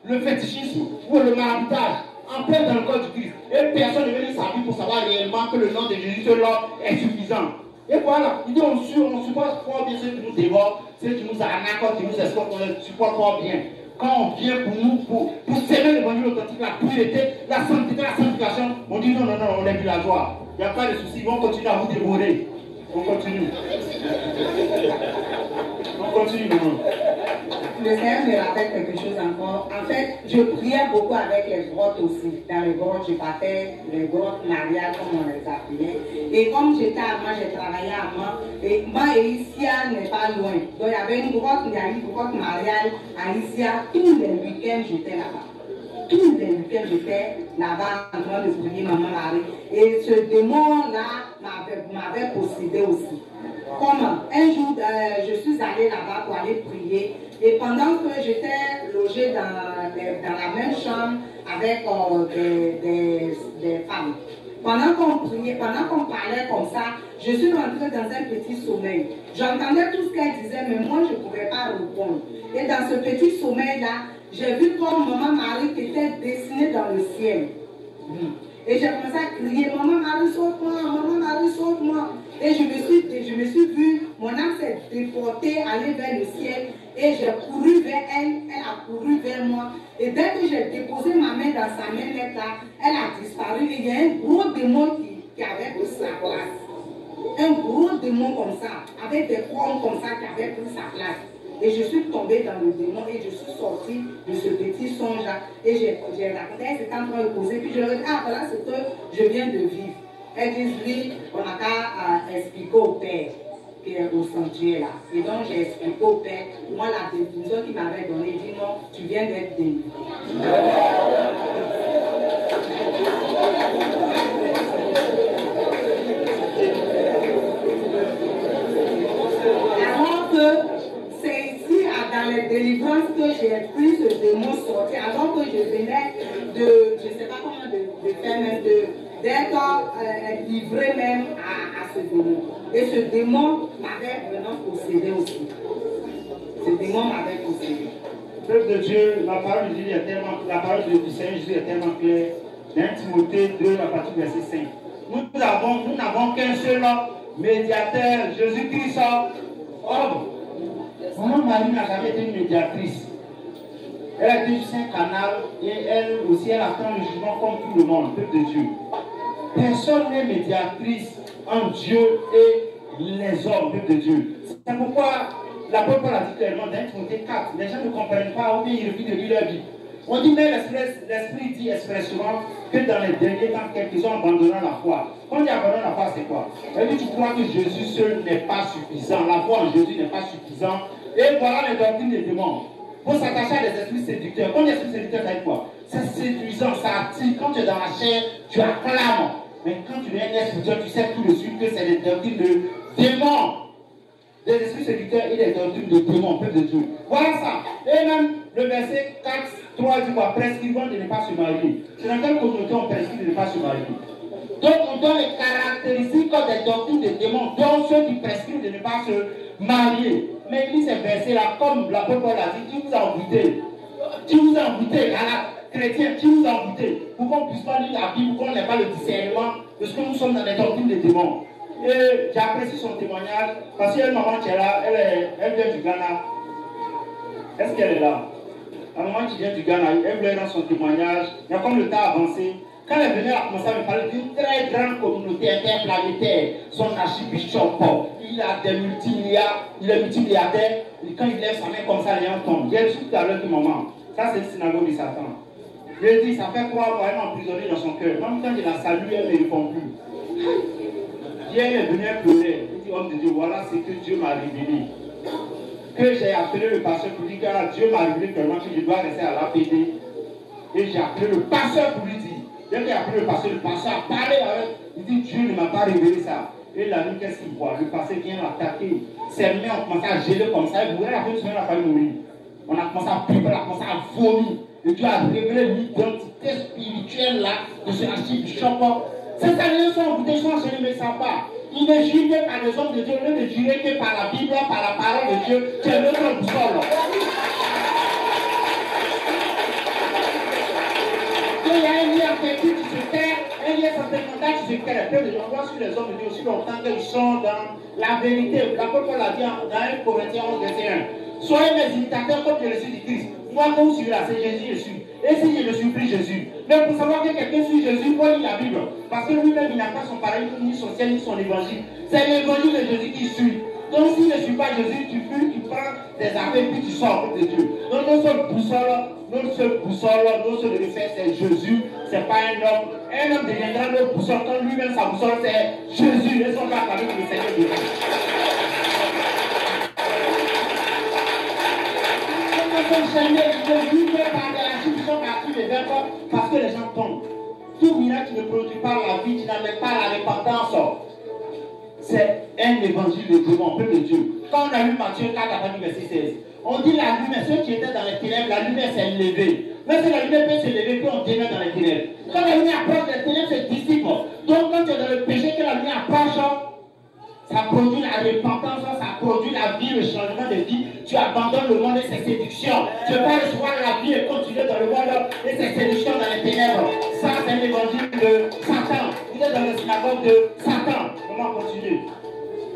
le fétichisme ou le maraboutage, en plein dans le corps du Christ. Et personne ne vient s'appuyer pour savoir réellement que le nom de Jésus seul est suffisant. Et voilà, il dit on supporte fort bien ceux qui nous dévorent, ceux qui nous arnaquent, qui nous escortent, on les supporte fort bien. Quand on vient pour nous, pour s'aimer l'évangile authentique, la pureté, la sainteté, la sanctification, on dit non, on est villageois. Il n'y a pas de souci, ils vont continuer à vous dévorer. On continue. On continue, non. Le Seigneur me rappelle quelque chose encore. En fait, je priais beaucoup avec les grottes aussi. Dans les grottes, je partais les grottes mariales, comme on les appelait. Et comme j'étais à moi, j'ai travaillé à moi. Et moi et Isia n'est pas loin. Donc il y avait une grotte, il y a une grotte mariale à Isia. Tous les week-ends, j'étais là-bas. Tous les week-ends, j'étais là-bas en train de prier Maman Marie. Et ce démon-là m'avait possédé aussi. Comment? Un jour, je suis allée là-bas pour aller prier. Et pendant que j'étais logée dans la même chambre avec des femmes, pendant qu'on priait, pendant qu'on parlait comme ça, je suis rentrée dans un petit sommeil. J'entendais tout ce qu'elle disait, mais moi, je ne pouvais pas répondre. Et dans ce petit sommeil-là, j'ai vu comme Maman Marie qui était dessinée dans le ciel. Et j'ai commencé à crier, Maman Marie, sauve-moi, Maman Marie, sauve-moi. Et je me suis vue, mon âme s'est déportée, aller vers le ciel. Et j'ai couru vers elle, elle a couru vers moi. Et dès que j'ai déposé ma main dans sa main nette là, elle a disparu. Et il y a un gros démon qui avait pris sa place. Un gros démon comme ça, avec des cornes comme ça qui avait pris sa place. Et je suis tombée dans le démon et je suis sortie de ce petit songe-là. Et j'ai raconté, elle s'était en train de poser. Puis je leur ai dit, ah voilà ce que je viens de vivre. Elle dit, oui, on n'a qu'à expliquer au Père qui est au sanctuaire là. Et donc j'ai expliqué au Père, moi la définition qu'il m'avait donnée, il dit non, tu viens d'être délivré. Alors que c'est ici, dans les délivrances, que j'ai pris ce démon sorti, avant que je venais de, je ne sais pas comment de faire même, d'être livré même à ce démon. Et ce démon m'avait vraiment possédé aussi. Ce démon m'avait possédé. Peuple de Dieu, la parole de Jésus est tellement, la parole du Seigneur Jésus est tellement claire. Dans Timothée 2, à partir du verset 5. Nous n'avons qu'un seul médiateur, Jésus-Christ, homme. Maman Marie n'a jamais été une médiatrice. Elle a été juste un canal et elle aussi, elle attend le jugement comme tout le monde, peuple de Dieu. Personne n'est médiatrice entre Dieu et les hommes, peuple de Dieu. C'est pourquoi l'apôtre Paul a dit clairement dans Timothée 4, les gens ne comprennent pas ou bien ils refusent de lire leur vie. On dit, mais l'Esprit dit expressément que dans les derniers temps, quelques-uns abandonnant la foi. Quand on dit abandonnant la foi, c'est quoi? Elle dit, tu crois que Jésus seul n'est pas suffisant. La foi en Jésus n'est pas suffisant. Et voilà les doctrines des démons. Pour s'attacher à des esprits séducteurs. Quand les esprits séducteurs, ça dit quoi? C'est séduisant, ça attire. Quand tu es dans la chair, tu acclames. Mais quand tu es un esprit spirituel, tu sais tout de suite que c'est des doctrines de démons. Des esprits séducteurs et des doctrines de démons, peuple de Dieu. Voilà ça. Et même le verset 4, 3 dit quoi? Prescrivant de ne pas se marier. C'est dans quelle communauté on prescrit de ne pas se marier? Donc on donne les caractéristiques des doctrines des démons, dont ceux qui prescrivent de ne pas se marier. Mais il dit ces versets-là, comme l'apôtre Paul a dit, qui vous a envoûté? Qui vous a envoûté? Chrétien, qui vous a envoûté? Pour qu'on ne puisse pas lire la Bible, qu'on n'ait pas le discernement de ce que nous sommes dans les doctrines des démons. Et j'apprécie son témoignage, parce qu'elle, maman qui est là, elle vient du Ghana. Est-ce qu'elle est là? La maman qui vient du Ghana, elle voulait dans son témoignage, mais comme le temps a avancé, quand elle venait, elle a commencé à me parler d'une très grande communauté interplanétaire. Son archibishop, il a des multimilliards, il est multimilliardaire. Et quand il lève sa main comme ça, les gens tombent. J'ai reçu tout à l'heure du moment. Ça, c'est une synagogue de Satan. Je lui ai dit, ça fait 3 mois, elle m'a emprisonné dans son cœur. Même quand il la salue, elle ne me répond plus. Hier, elle est venue pleurer. Elle dit, homme de Dieu, voilà ce que Dieu m'a révélé. Que j'ai appelé le pasteur pour dire que Dieu m'a révélé clairement que je dois rester à l'APD. Et j'ai appelé le pasteur pour lui dire. Dès qu'il a appelé le pasteur a parlé avec. Il dit, Dieu ne m'a pas révélé ça. Et la nuit, qu'est-ce qu'il voit? Le pasteur vient l'attaquer. Ses mains ont commencé à geler comme ça. Et vous voyez, la fin de semaine, il a fallu mourir. on a commencé à pleurer, on a commencé à vomir. Et Dieu a révélé l'identité spirituelle là de ce archibishop. Ces années sont goûtés, sont enchaînés, mais ça va. Il ne jure que par les hommes de Dieu, il ne jure que par la Bible, par la parole de Dieu, qui est notre boussole. Il y a un lien affectif qui se crée, un lien sentimental qui se crée. Peu de gens voient sur les hommes de Dieu aussi longtemps qu'ils sont dans la vérité. L'apôtre Paul l'a dit dans 1 Corinthiens 11, verset 1. Soyez mes imitateurs comme je le suis du Christ. Moi, comme je suis là, c'est Jésus, je suis. Et si je ne suis plus Jésus. Mais pour savoir que quelqu'un suit Jésus, il faut lire la Bible. Parce que lui-même, il n'a pas son pareil, ni son ciel, ni son évangile. C'est l'évangile de Jésus qui suit. Donc, s'il ne suit pas Jésus, tu prends des affaires puis tu sors de Dieu. Donc, notre seule boussole, notre seul référent, c'est Jésus. Ce n'est pas un homme. Un homme deviendra notre boussole quand lui-même, sa boussole, c'est Jésus. Et son cœur avec le Seigneur de Dieu. Parce que les gens tombent. Tout miracle qui ne produit pas la vie, qui n'amène pas la repentance, c'est un évangile de Dieu, mon peuple de Dieu. Quand on a lu Matthieu 4, verset 16, on dit la lumière, ceux qui étaient dans les ténèbres, la lumière s'est levée. Mais si la lumière peut se lever, puis on demeure dans les ténèbres. Quand la lumière approche des ténèbres, c'est dissipe. Donc quand tu es dans le péché, que la lumière approche, ça produit la repentance, ça produit la vie, le changement de vie. Tu abandonnes le monde et ses séductions. Tu ne peux pas recevoir la vie et continuer dans le monde et ses séductions dans les ténèbres. Ça, c'est l'évangile de Satan. Vous êtes dans la synagogue de Satan. Comment continuer?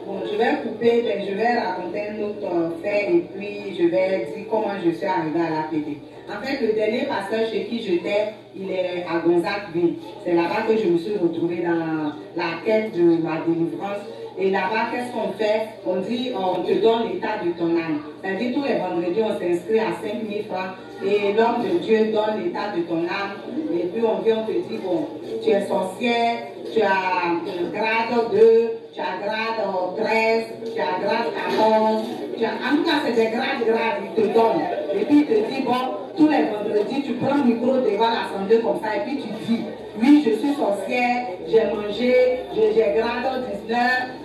Bon, je vais couper, mais je vais raconter un autre fait et puis je vais dire comment je suis arrivé à l'APD. En fait, le dernier pasteur chez qui j'étais, il est à Gonzagueville. C'est là-bas que je me suis retrouvée dans la quête de ma délivrance. Et là-bas, qu'est-ce qu'on fait? On dit, on te donne l'état de ton âme. C'est-à-dire, tous les vendredis, on s'inscrit à 5 000 francs. Et l'homme de Dieu donne l'état de ton âme. Et puis, on vient, on te dit, bon, tu es sorcière, tu as grade 2, tu as grade 13, tu as grade 14. En tout cas, c'est des grades, ils te donnent. Et puis, il te dit, bon, tous les vendredis, tu prends le micro devant l'assemblée comme ça. Et puis, tu dis, oui, je suis sorcière, j'ai mangé, j'ai grade 19,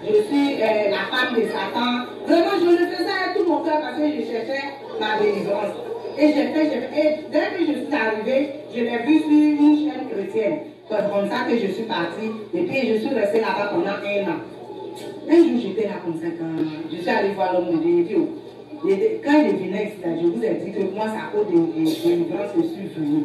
je suis la femme de Satan. Vraiment, je le faisais avec tout mon cœur parce que je cherchais ma délivrance. Et j'ai fait. Et dès que je suis arrivée, je l'ai vu sur une chaîne chrétienne. C'est comme ça que je suis partie. Et puis, je suis restée là-bas pendant 1 an. Un jour, j'étais là comme ça quand je suis allée voir l'homme de Dieu. Quand il venait ici, je vous ai dit que moi, c'est à cause de délivrance que je suis venue.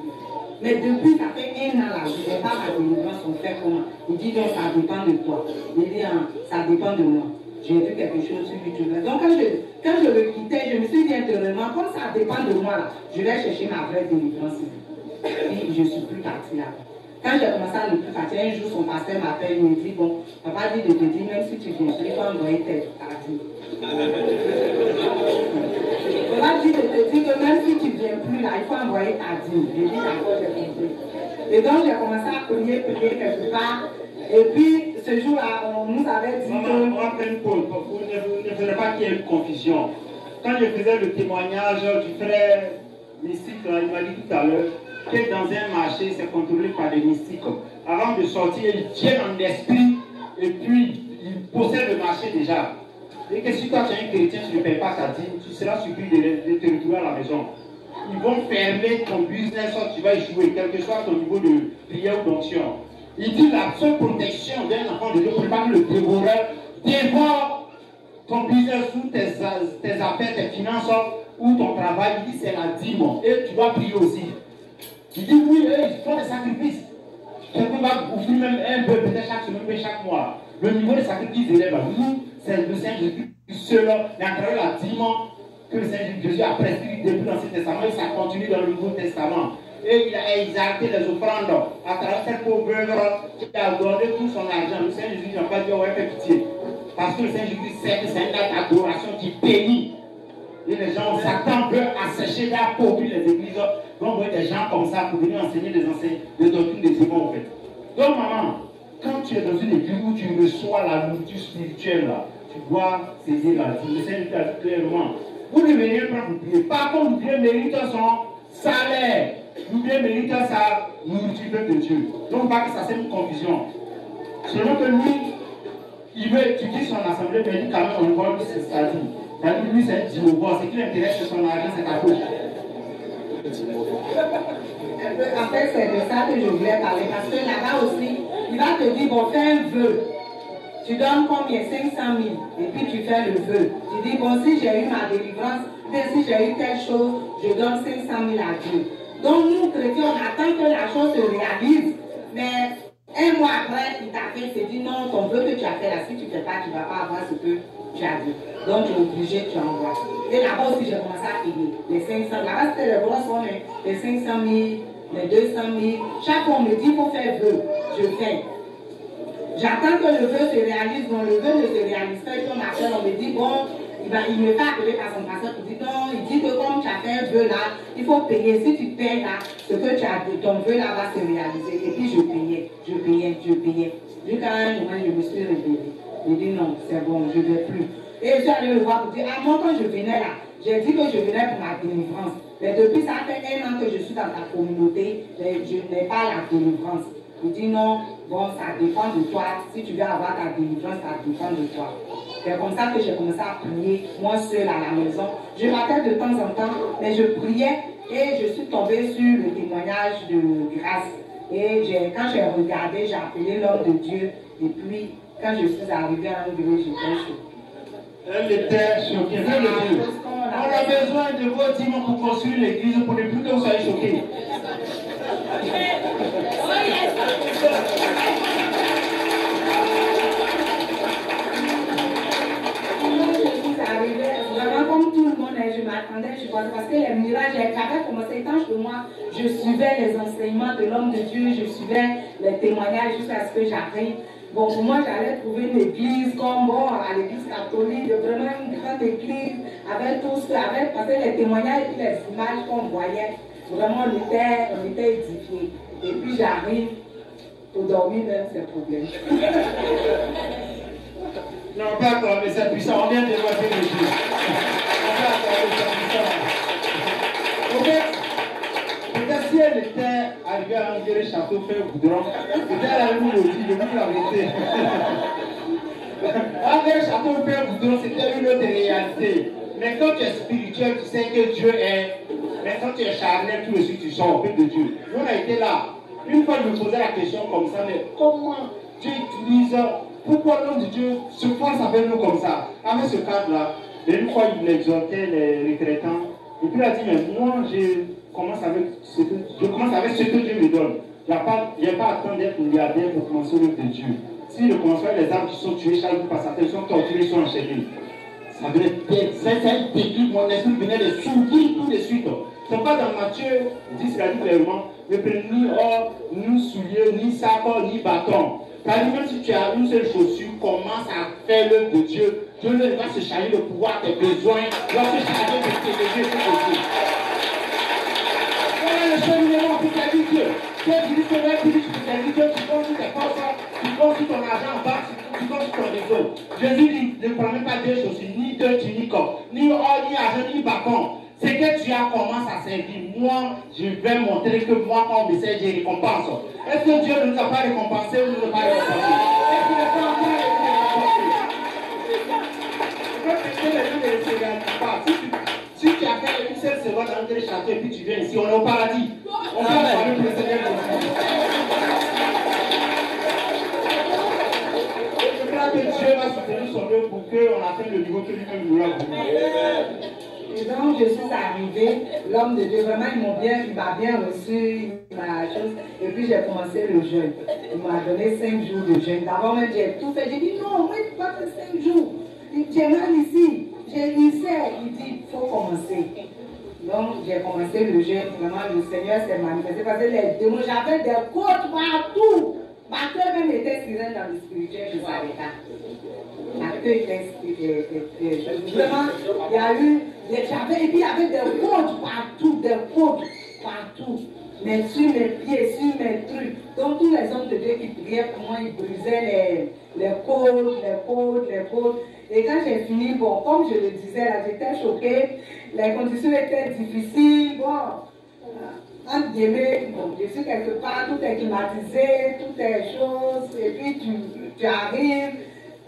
Mais depuis, ça fait 1 an là, je ne sais pas ma délivrance, on fait comment. Il dit non, ça dépend de toi. Il dit ça dépend de moi. J'ai vu quelque chose sur YouTube. Donc quand je le quittais, je me suis dit intérieurement, comme ça dépend de moi là, je vais chercher ma vraie délivrance. Et je ne suis plus partie là. Quand j'ai commencé à ne plus partir, un jour son pasteur m'appelle, il me dit, bon, papa dit de te dire, même si tu viens, il faut envoyer tes tardives. Papa dit de te dire que même si tu ne viens plus là, il faut envoyer ta dîme. J'ai dit d'accord, j'ai compris. Et donc j'ai commencé à prier quelque part. Et puis ce jour-là, on nous avait dit que... On va faire une pause. Vous ne faisait pas qu'il y ait une confusion. Quand je faisais le témoignage du frère mystique, il m'a dit tout à l'heure que dans un marché, c'est contrôlé par des mystiques. Avant de sortir, ils viennent en esprit et puis ils possèdent le marché déjà. Et que si toi tu es un chrétien, tu ne payes pas ta dîme, tu seras surpris de te retrouver à la maison. Ils vont fermer ton business, tu vas échouer, quel que soit ton niveau de prière ou d'onction. Il dit la seule protection d'un enfant de Dieu pour pas que le dévoreur dévore ton business ou tes affaires, tes finances ou ton travail. Il dit c'est la dîme et tu dois prier aussi. Il dit oui, ils font des sacrifices. Quelqu'un va offrir même un peu, peut-être chaque semaine, peut-être chaque mois. Le niveau de sacrifice élève. Nous, c'est le Seigneur Jésus seul, et à travers la dîme que le Seigneur Jésus a prescrit depuis l'Ancien Testament, et ça continue dans le Nouveau Testament. Et il a exalté les offrandes à travers cette pauvre œuvre qui a donné tout son argent. Le Seigneur Jésus n'a pas dit, ouais, fais pitié. Parce que le Seigneur Jésus sait que c'est une adoration qui bénit. Et les gens, Satan veut assécher, veut appauvrir les églises. Donc, on voit des gens comme ça pour venir enseigner des doctrines des démons, en fait. Donc, maman, quand tu es dans une église où tu reçois la nourriture spirituelle, là, tu dois saisir la vie. Le Seigneur a dit clairement, vous ne venez pas vous prier. Par contre, l'oublier mérite son salaire. L'oublier mérite sa nourriture de Dieu. Donc, pas que ça c'est une confusion. Selon que lui, il veut étudier son assemblée, mais il dit quand même, on voit que c'est ça dit. C'est-à-dire, lui, c'est un Dimobor. Ce qui l'intéresse, c'est son argent, c'est ta poche. En fait, c'est de ça que je voulais parler. Parce que là-bas aussi, il va te dire, bon, fais un vœu. Tu donnes combien? 500 000. Et puis tu fais le vœu. Tu dis, bon, si j'ai eu ma délivrance, si j'ai eu telle chose, je donne 500 000 à Dieu. Donc nous, chrétiens, on attend que la chose se réalise. Mais un mois après, il t'appelle, il te dit, non, ton vœu que tu as fait là, si tu ne fais pas, tu ne vas pas avoir ce que tu as dit. Donc tu es obligé, tu envoies. Et là-bas aussi, j'ai commencé à payer les 500 000. Là-bas, c'était les grosses sommes, les 500 000, les 200 000. Chaque fois, on me dit, il faut faire vœu. Je fais. J'attends que le vœu se réalise. Non, le vœu ne se réalise pas. Et puis on m'appelle, on me dit, bon, il me fait appeler par son pasteur pour dire, non, il dit que comme tu as fait un vœu là, il faut payer. Si tu payes là, ce que tu as dit, ton vœu là va se réaliser. Et puis je payais. Jusqu'à un moment, je me suis réveillée. Je dis, non, c'est bon, je ne vais plus. Et je suis allée le voir pour dire, ah, moi, quand je venais là, j'ai dit que je venais pour ma délivrance. Mais depuis ça fait 1 an que je suis dans ta communauté, je n'ai pas la délivrance. Je dis non, bon, ça dépend de toi. Si tu veux avoir ta délivrance, ça dépend de toi. C'est comme ça que j'ai commencé à prier, moi seule à la maison. Je m'appelle de temps en temps, mais je priais et je suis tombée sur le témoignage de grâce. Et quand j'ai regardé, j'ai appelé l'homme de Dieu. Et puis, quand je suis arrivée à André, j'étais choquée. Elle était choquée. On a besoin de vos dîmes pour construire l'église, pour ne plus que vous soyez choqués. Vraiment comme tout le monde, je m'attendais, je pensais, parce que les miracles, j'avais commencé tant que moi, je suivais les enseignements de l'homme de Dieu, je suivais les témoignages jusqu'à ce que j'arrive. Bon, pour moi, j'allais trouver une église comme, bon, à l'église catholique, vraiment une grande église, avec tout ce que, avec, parce que les témoignages et les images qu'on voyait, vraiment, on était édifiés. Et puis j'arrive, pour dormir même, c'est problème. Non, pas toi, mais c'est puissant. On vient de voir les Dieu. On va accorder c'est puissant. Peut-être si elle était arrivée à Angéré Château faire goudron, peut-être elle avait mis aussi, je vous dis la vérité. Angéré Château faire goudron, c'était une autre réalité. Mais quand tu es spirituel, tu sais que Dieu est. Mais quand tu es charnel, tout de suite tu sors au but de Dieu. Nous, on a été là. Une fois, je me posais la question comme ça, mais comment Dieu utilise. Pourquoi l'homme de Dieu se force avec nous comme ça? Avec ce cadre-là, une fois il exhortait les retraitants, et puis il a dit, mais moi je commence avec ce que Dieu me donne. Je n'ai pas à attendre d'être milliardaire pour commencer l'œuvre de Dieu. Si le commencement, les âmes qui sont tuées chaque jour par Satan, sont torturées, sont enchaînées. Ça venait c'est déclic, mon esprit venait de s'ouvrir tout de suite. C'est pas dans Matthieu 10, il a dit clairement, ne prenez ni or, ni souliers, ni sac, ni bâton. Car même si tu as une seule chaussure, commence à faire l'œuvre de Dieu. Dieu va se charger de pouvoir tes besoins, va se charger de tes besoins pour Dieu. Voilà le cheminement pour ta vie, Dieu. Dieu dit que là, tu dis Dieu, tu comptes sur tes forces, tu comptes sur ton argent en banque, tu comptes sur ton réseau. Jésus dit, ne prends même pas 2 chaussures, ni 2 tuniques, ni or, ni argent, ni bâton. C'est que tu as commencé à servir. Moi, je vais montrer que moi, quand on me sert, j'ai récompense. Est-ce que Dieu ne nous a pas récompensé ou ne nous a pas récompensé? Est-ce qu'il n'est pas en train de nous récompenser? Je veux que les gens ne se réalisent pas. Si tu as fait une seule seconde dans le château et puis tu viens ici, on est au paradis. On va parler pour le Seigneur Jésus. Je crois que Dieu va soutenir son œuvre pour qu'on atteigne le niveau que lui-même nous a voulu. Et donc, je suis arrivée, l'homme de Dieu, vraiment, il m'a bien reçu, ma chose. Et puis, j'ai commencé le jeûne. Il m'a donné 5 jours de jeûne. D'abord, même, j'ai tout fait. J'ai dit, non, moi, il ne pas que 5 jours. J'ai mal ici. Il sait. Il dit, il faut commencer. Donc, j'ai commencé le jeûne. Vraiment, le Seigneur s'est manifesté. Parce que les démons, j'avais des côtes partout. Ma queue même était sirène dans le spirituel, je ne savais pas. Ma queue était vraiment, il y a eu, et puis il y avait des côtes partout. Mais sur mes pieds, sur mes trucs. Donc tous les hommes de Dieu qui priaient pour moi, ils brisaient les côtes. Et quand j'ai fini, bon, comme je le disais là, j'étais choquée. Les conditions étaient difficiles. Bon. Entre guillemets, bon, je suis quelque part, tout est climatisé, tout est chose, et puis tu arrives,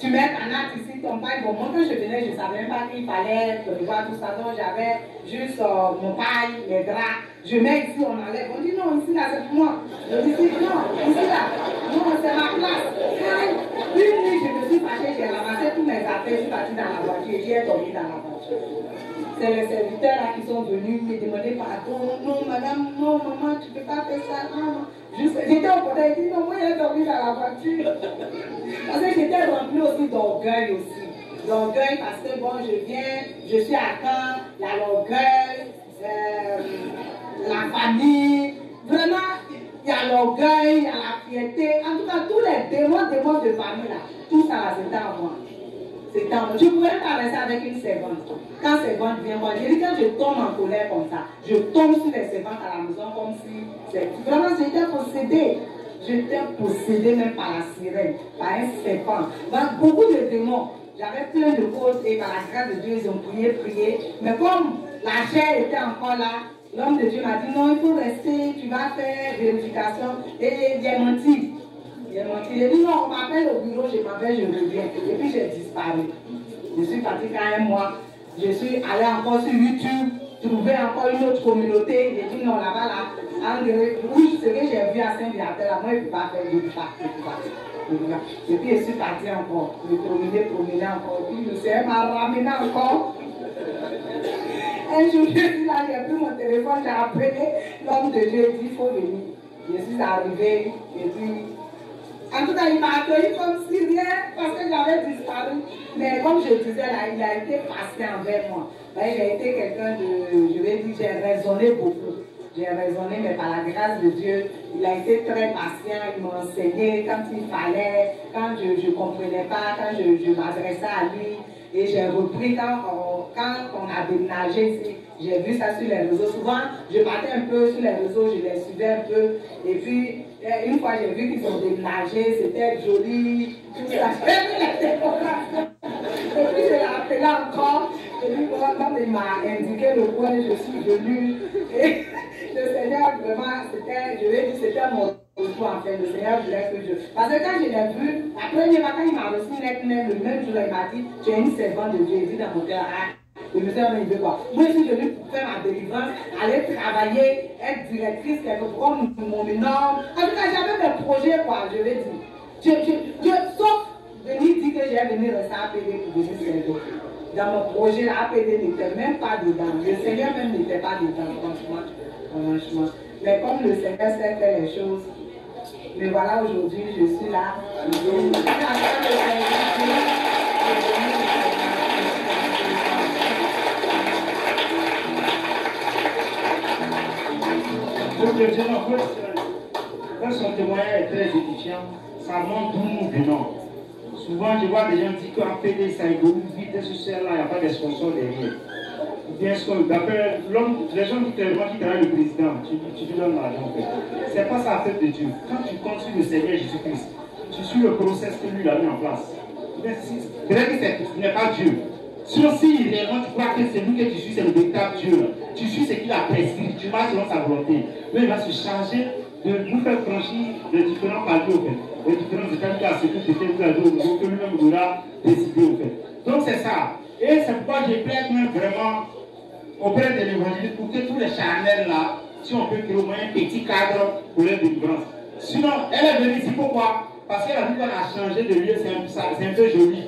tu mets ta natte ici, ton paille. Bon, moi, quand je venais, je ne savais même pas qu'il fallait prévoir tout ça. Donc, j'avais juste mon paille, les draps. Je mets ici, on enlève. On dit non, ici, là, c'est pour moi. Je dis non, ici, là. Non, c'est ma place. Une nuit, je me suis fâchée, j'ai ramassé tous mes affaires, je suis partie dans la voiture et j'ai dormi dans la voiture. C'est les serviteurs là qui sont venus me demander pardon. Non, madame, non, maman, tu ne peux pas faire ça. Non. J'étais au côté, il dit non, moi j'ai dormi dans la voiture. Parce que j'étais remplie aussi d'orgueil aussi. L'orgueil parce que bon, je viens, je suis à Caen, il y a l'orgueil, la famille. Vraiment, il y a l'orgueil, il y a la fierté. En tout cas, tous les démons de famille là, tout ça là, c'était en moi. C'était en moi. Je ne pouvais pas rester avec une servante. Quand servante vient, moi, j'ai dit quand je tombe en colère comme ça, je tombe sur les servantes à la maison comme si c'est. Vraiment, j'étais possédée. J'étais possédée même par la sirène, par un serpent. Donc, beaucoup de démons. J'avais plein de causes et par la grâce de Dieu, ils ont prié. Mais comme la chair était encore là, l'homme de Dieu m'a dit non, il faut rester, tu vas faire vérification. Et il a menti. Il a menti. Il a dit non, on m'appelle au bureau, je m'appelle, je reviens. Et puis j'ai disparu. Je suis partie quand un mois. Je suis allée encore sur YouTube, trouver encore une autre communauté. J'ai dit non, là-bas, là, oui, ce que j'ai vu à Saint-Viateur, là, moi, je ne peux pas faire de pas. Et puis je suis partie encore, je promenais encore. Puis le Seigneur m'a ramené encore. Un jour, je suis là, j'ai pris mon téléphone, j'ai appelé l'homme de Dieu, il dit il faut venir. Je suis arrivée, et puis. En tout cas, il m'a accueilli comme si rien, parce que j'avais disparu. Mais comme je disais là, il a été patient envers moi. Là, il a été quelqu'un de, je vais dire, j'ai raisonné beaucoup. J'ai raisonné, mais par la grâce de Dieu, il a été très patient, il m'a enseigné quand il fallait, quand je ne comprenais pas, quand je m'adressais à lui. Et j'ai repris quand on a déménagé ici, j'ai vu ça sur les réseaux. Souvent, je partais un peu sur les réseaux, je les suivais un peu. Et puis, une fois, j'ai vu qu'ils ont déménagé, c'était joli, tout ça. Et puis, je l'ai appelé encore. Et puis, quand il m'a indiqué le coin, je suis venue. Et le Seigneur, vraiment, je vais dire, c'était mon retour en fait. Le Seigneur voulait que je. Parce que quand je l'ai vu, la première fois, quand il m'a reçu le même jour, il m'a dit tu es une servante de Dieu. Il dit dans mon cœur, je me suis dit, il veut quoi? Moi, je suis venue pour faire ma délivrance, aller travailler, être directrice, quelque chose, mon énorme. En tout cas, j'avais des projets, quoi, je vais dire. Sauf venir dire que j'ai venu rester à APD pour venir servir. Dans mon projet, la APD n'était même pas dedans. Le Seigneur même n'était pas dedans, franchement. Mais comme le Seigneur sait faire les choses, mais voilà, aujourd'hui, je suis là. Donc, le jeune en fait, quand son témoignage est très édifiant, ça montre d'où nous venons. Souvent, je vois des gens dire qu'en PD, ça évolue vite, ce soir-là, il n'y a pas de sponsor derrière. Bien sûr, d'après l'homme, les gens qui travaillent le président, tu lui donnes l'argent. C'est pas ça la fête de Dieu. Quand tu comptes sur le Seigneur Jésus-Christ, tu suis le process que lui a mis en place. Peut-être que ce n'est pas Dieu. Sinon, si réellement tu crois que c'est lui que tu suis, c'est le véritable Dieu. Tu suis ce qu'il a prescrit, tu marches selon sa volonté. Lui, il va se charger de vous faire franchir les différents paliers, au fait. Les différentes étapes à ce que c'était que lui-même aura décidé, au fait. Donc, c'est ça. Et c'est pourquoi je plaide même vraiment auprès de l'évangile pour que tous les charnels là, si on peut créer au moins un petit cadre pour leur délivrance. Sinon, elle est venue ici pourquoi? Parce qu'elle a vu qu'on a changé de lieu, c'est un peu joli.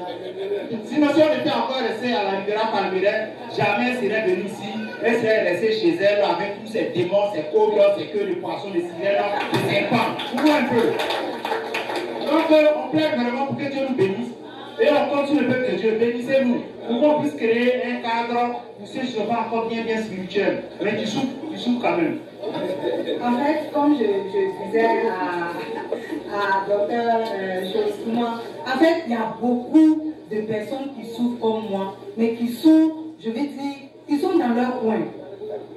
Sinon, si on était encore resté à la Riviera Palmeraie, jamais elle serait venue ici. Elle serait restée chez elle avec tous ces démons, ces cobras, ces queues de poissons, de sirènes, de serpents. Vous voyez un peu. Donc, on plaide vraiment pour que Dieu nous bénisse. Et on compte sur le peuple de Dieu. Bénissez-nous. Pour qu'on puisse créer un cadre pour ces choses encore bien spirituel. Mais tu souffres quand même. En fait, comme je disais à Dr. Chosuma, en fait, il y a beaucoup de personnes qui souffrent comme moi, mais qui sont, je vais dire, ils sont dans leur coin.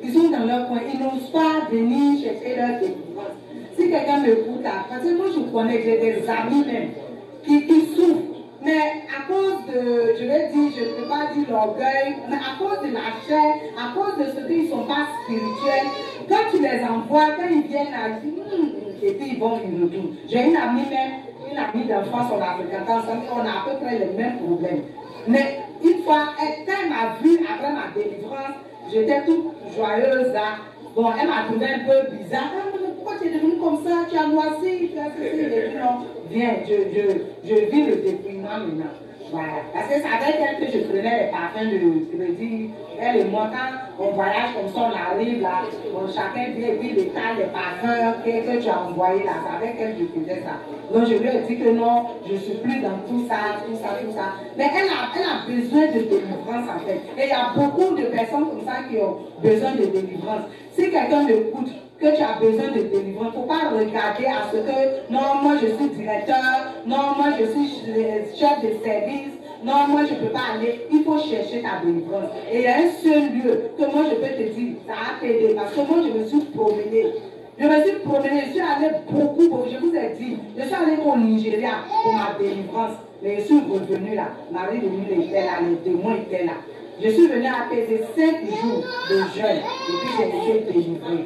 Ils sont dans leur coin. Ils n'osent pas venir chercher leur délivrance. Si quelqu'un m'écoute, parce que moi je connais, j'ai des amis même qui souffrent. Mais à cause de, je vais dire, je ne peux pas dire l'orgueil, mais à cause de la chair, à cause de ce qu'ils ne sont pas spirituels, quand tu les envoies, quand ils viennent à dire, et puis ils retournent. J'ai une amie même, une amie d'enfance, on a fréquenté ensemble, on a à peu près les mêmes problèmes. Mais une fois, quand elle m'a vue après ma délivrance, j'étais toute joyeuse là. Bon, elle m'a trouvé un peu bizarre. Ah, mais pourquoi tu es devenue comme ça? Tu as noirci, tu as ceci. J'ai dit non, viens, je vis le dépouillement maintenant. Voilà. Parce que c'est avec elle que je prenais les parfums de crédit. Elle et moi, quand on voyage comme ça, on arrive là, chacun vient et puis l'état, les parfums que tu as envoyés là, c'est avec elle que je faisais ça. Donc je lui ai dit que non, je ne suis plus dans tout ça. Mais elle a besoin de délivrance en fait. Et il y a beaucoup de personnes comme ça qui ont besoin de délivrance. Si quelqu'un m'écoute, que tu as besoin de délivrance, il ne faut pas regarder à ce que non, moi je suis directeur, non, moi je suis chef de service, non, moi je ne peux pas aller. Il faut chercher ta délivrance. Et il y a un seul lieu que moi je peux te dire, ça a t'aider. Parce que moi je me suis promenée. Je suis allée beaucoup, je vous ai dit, je suis allée au Nigeria pour ma délivrance. Mais je suis revenue là, Marie de Lille était là, les démons étaient là. Je suis venue apaiser 5 jours de jeûne et puis j'ai été délivrée.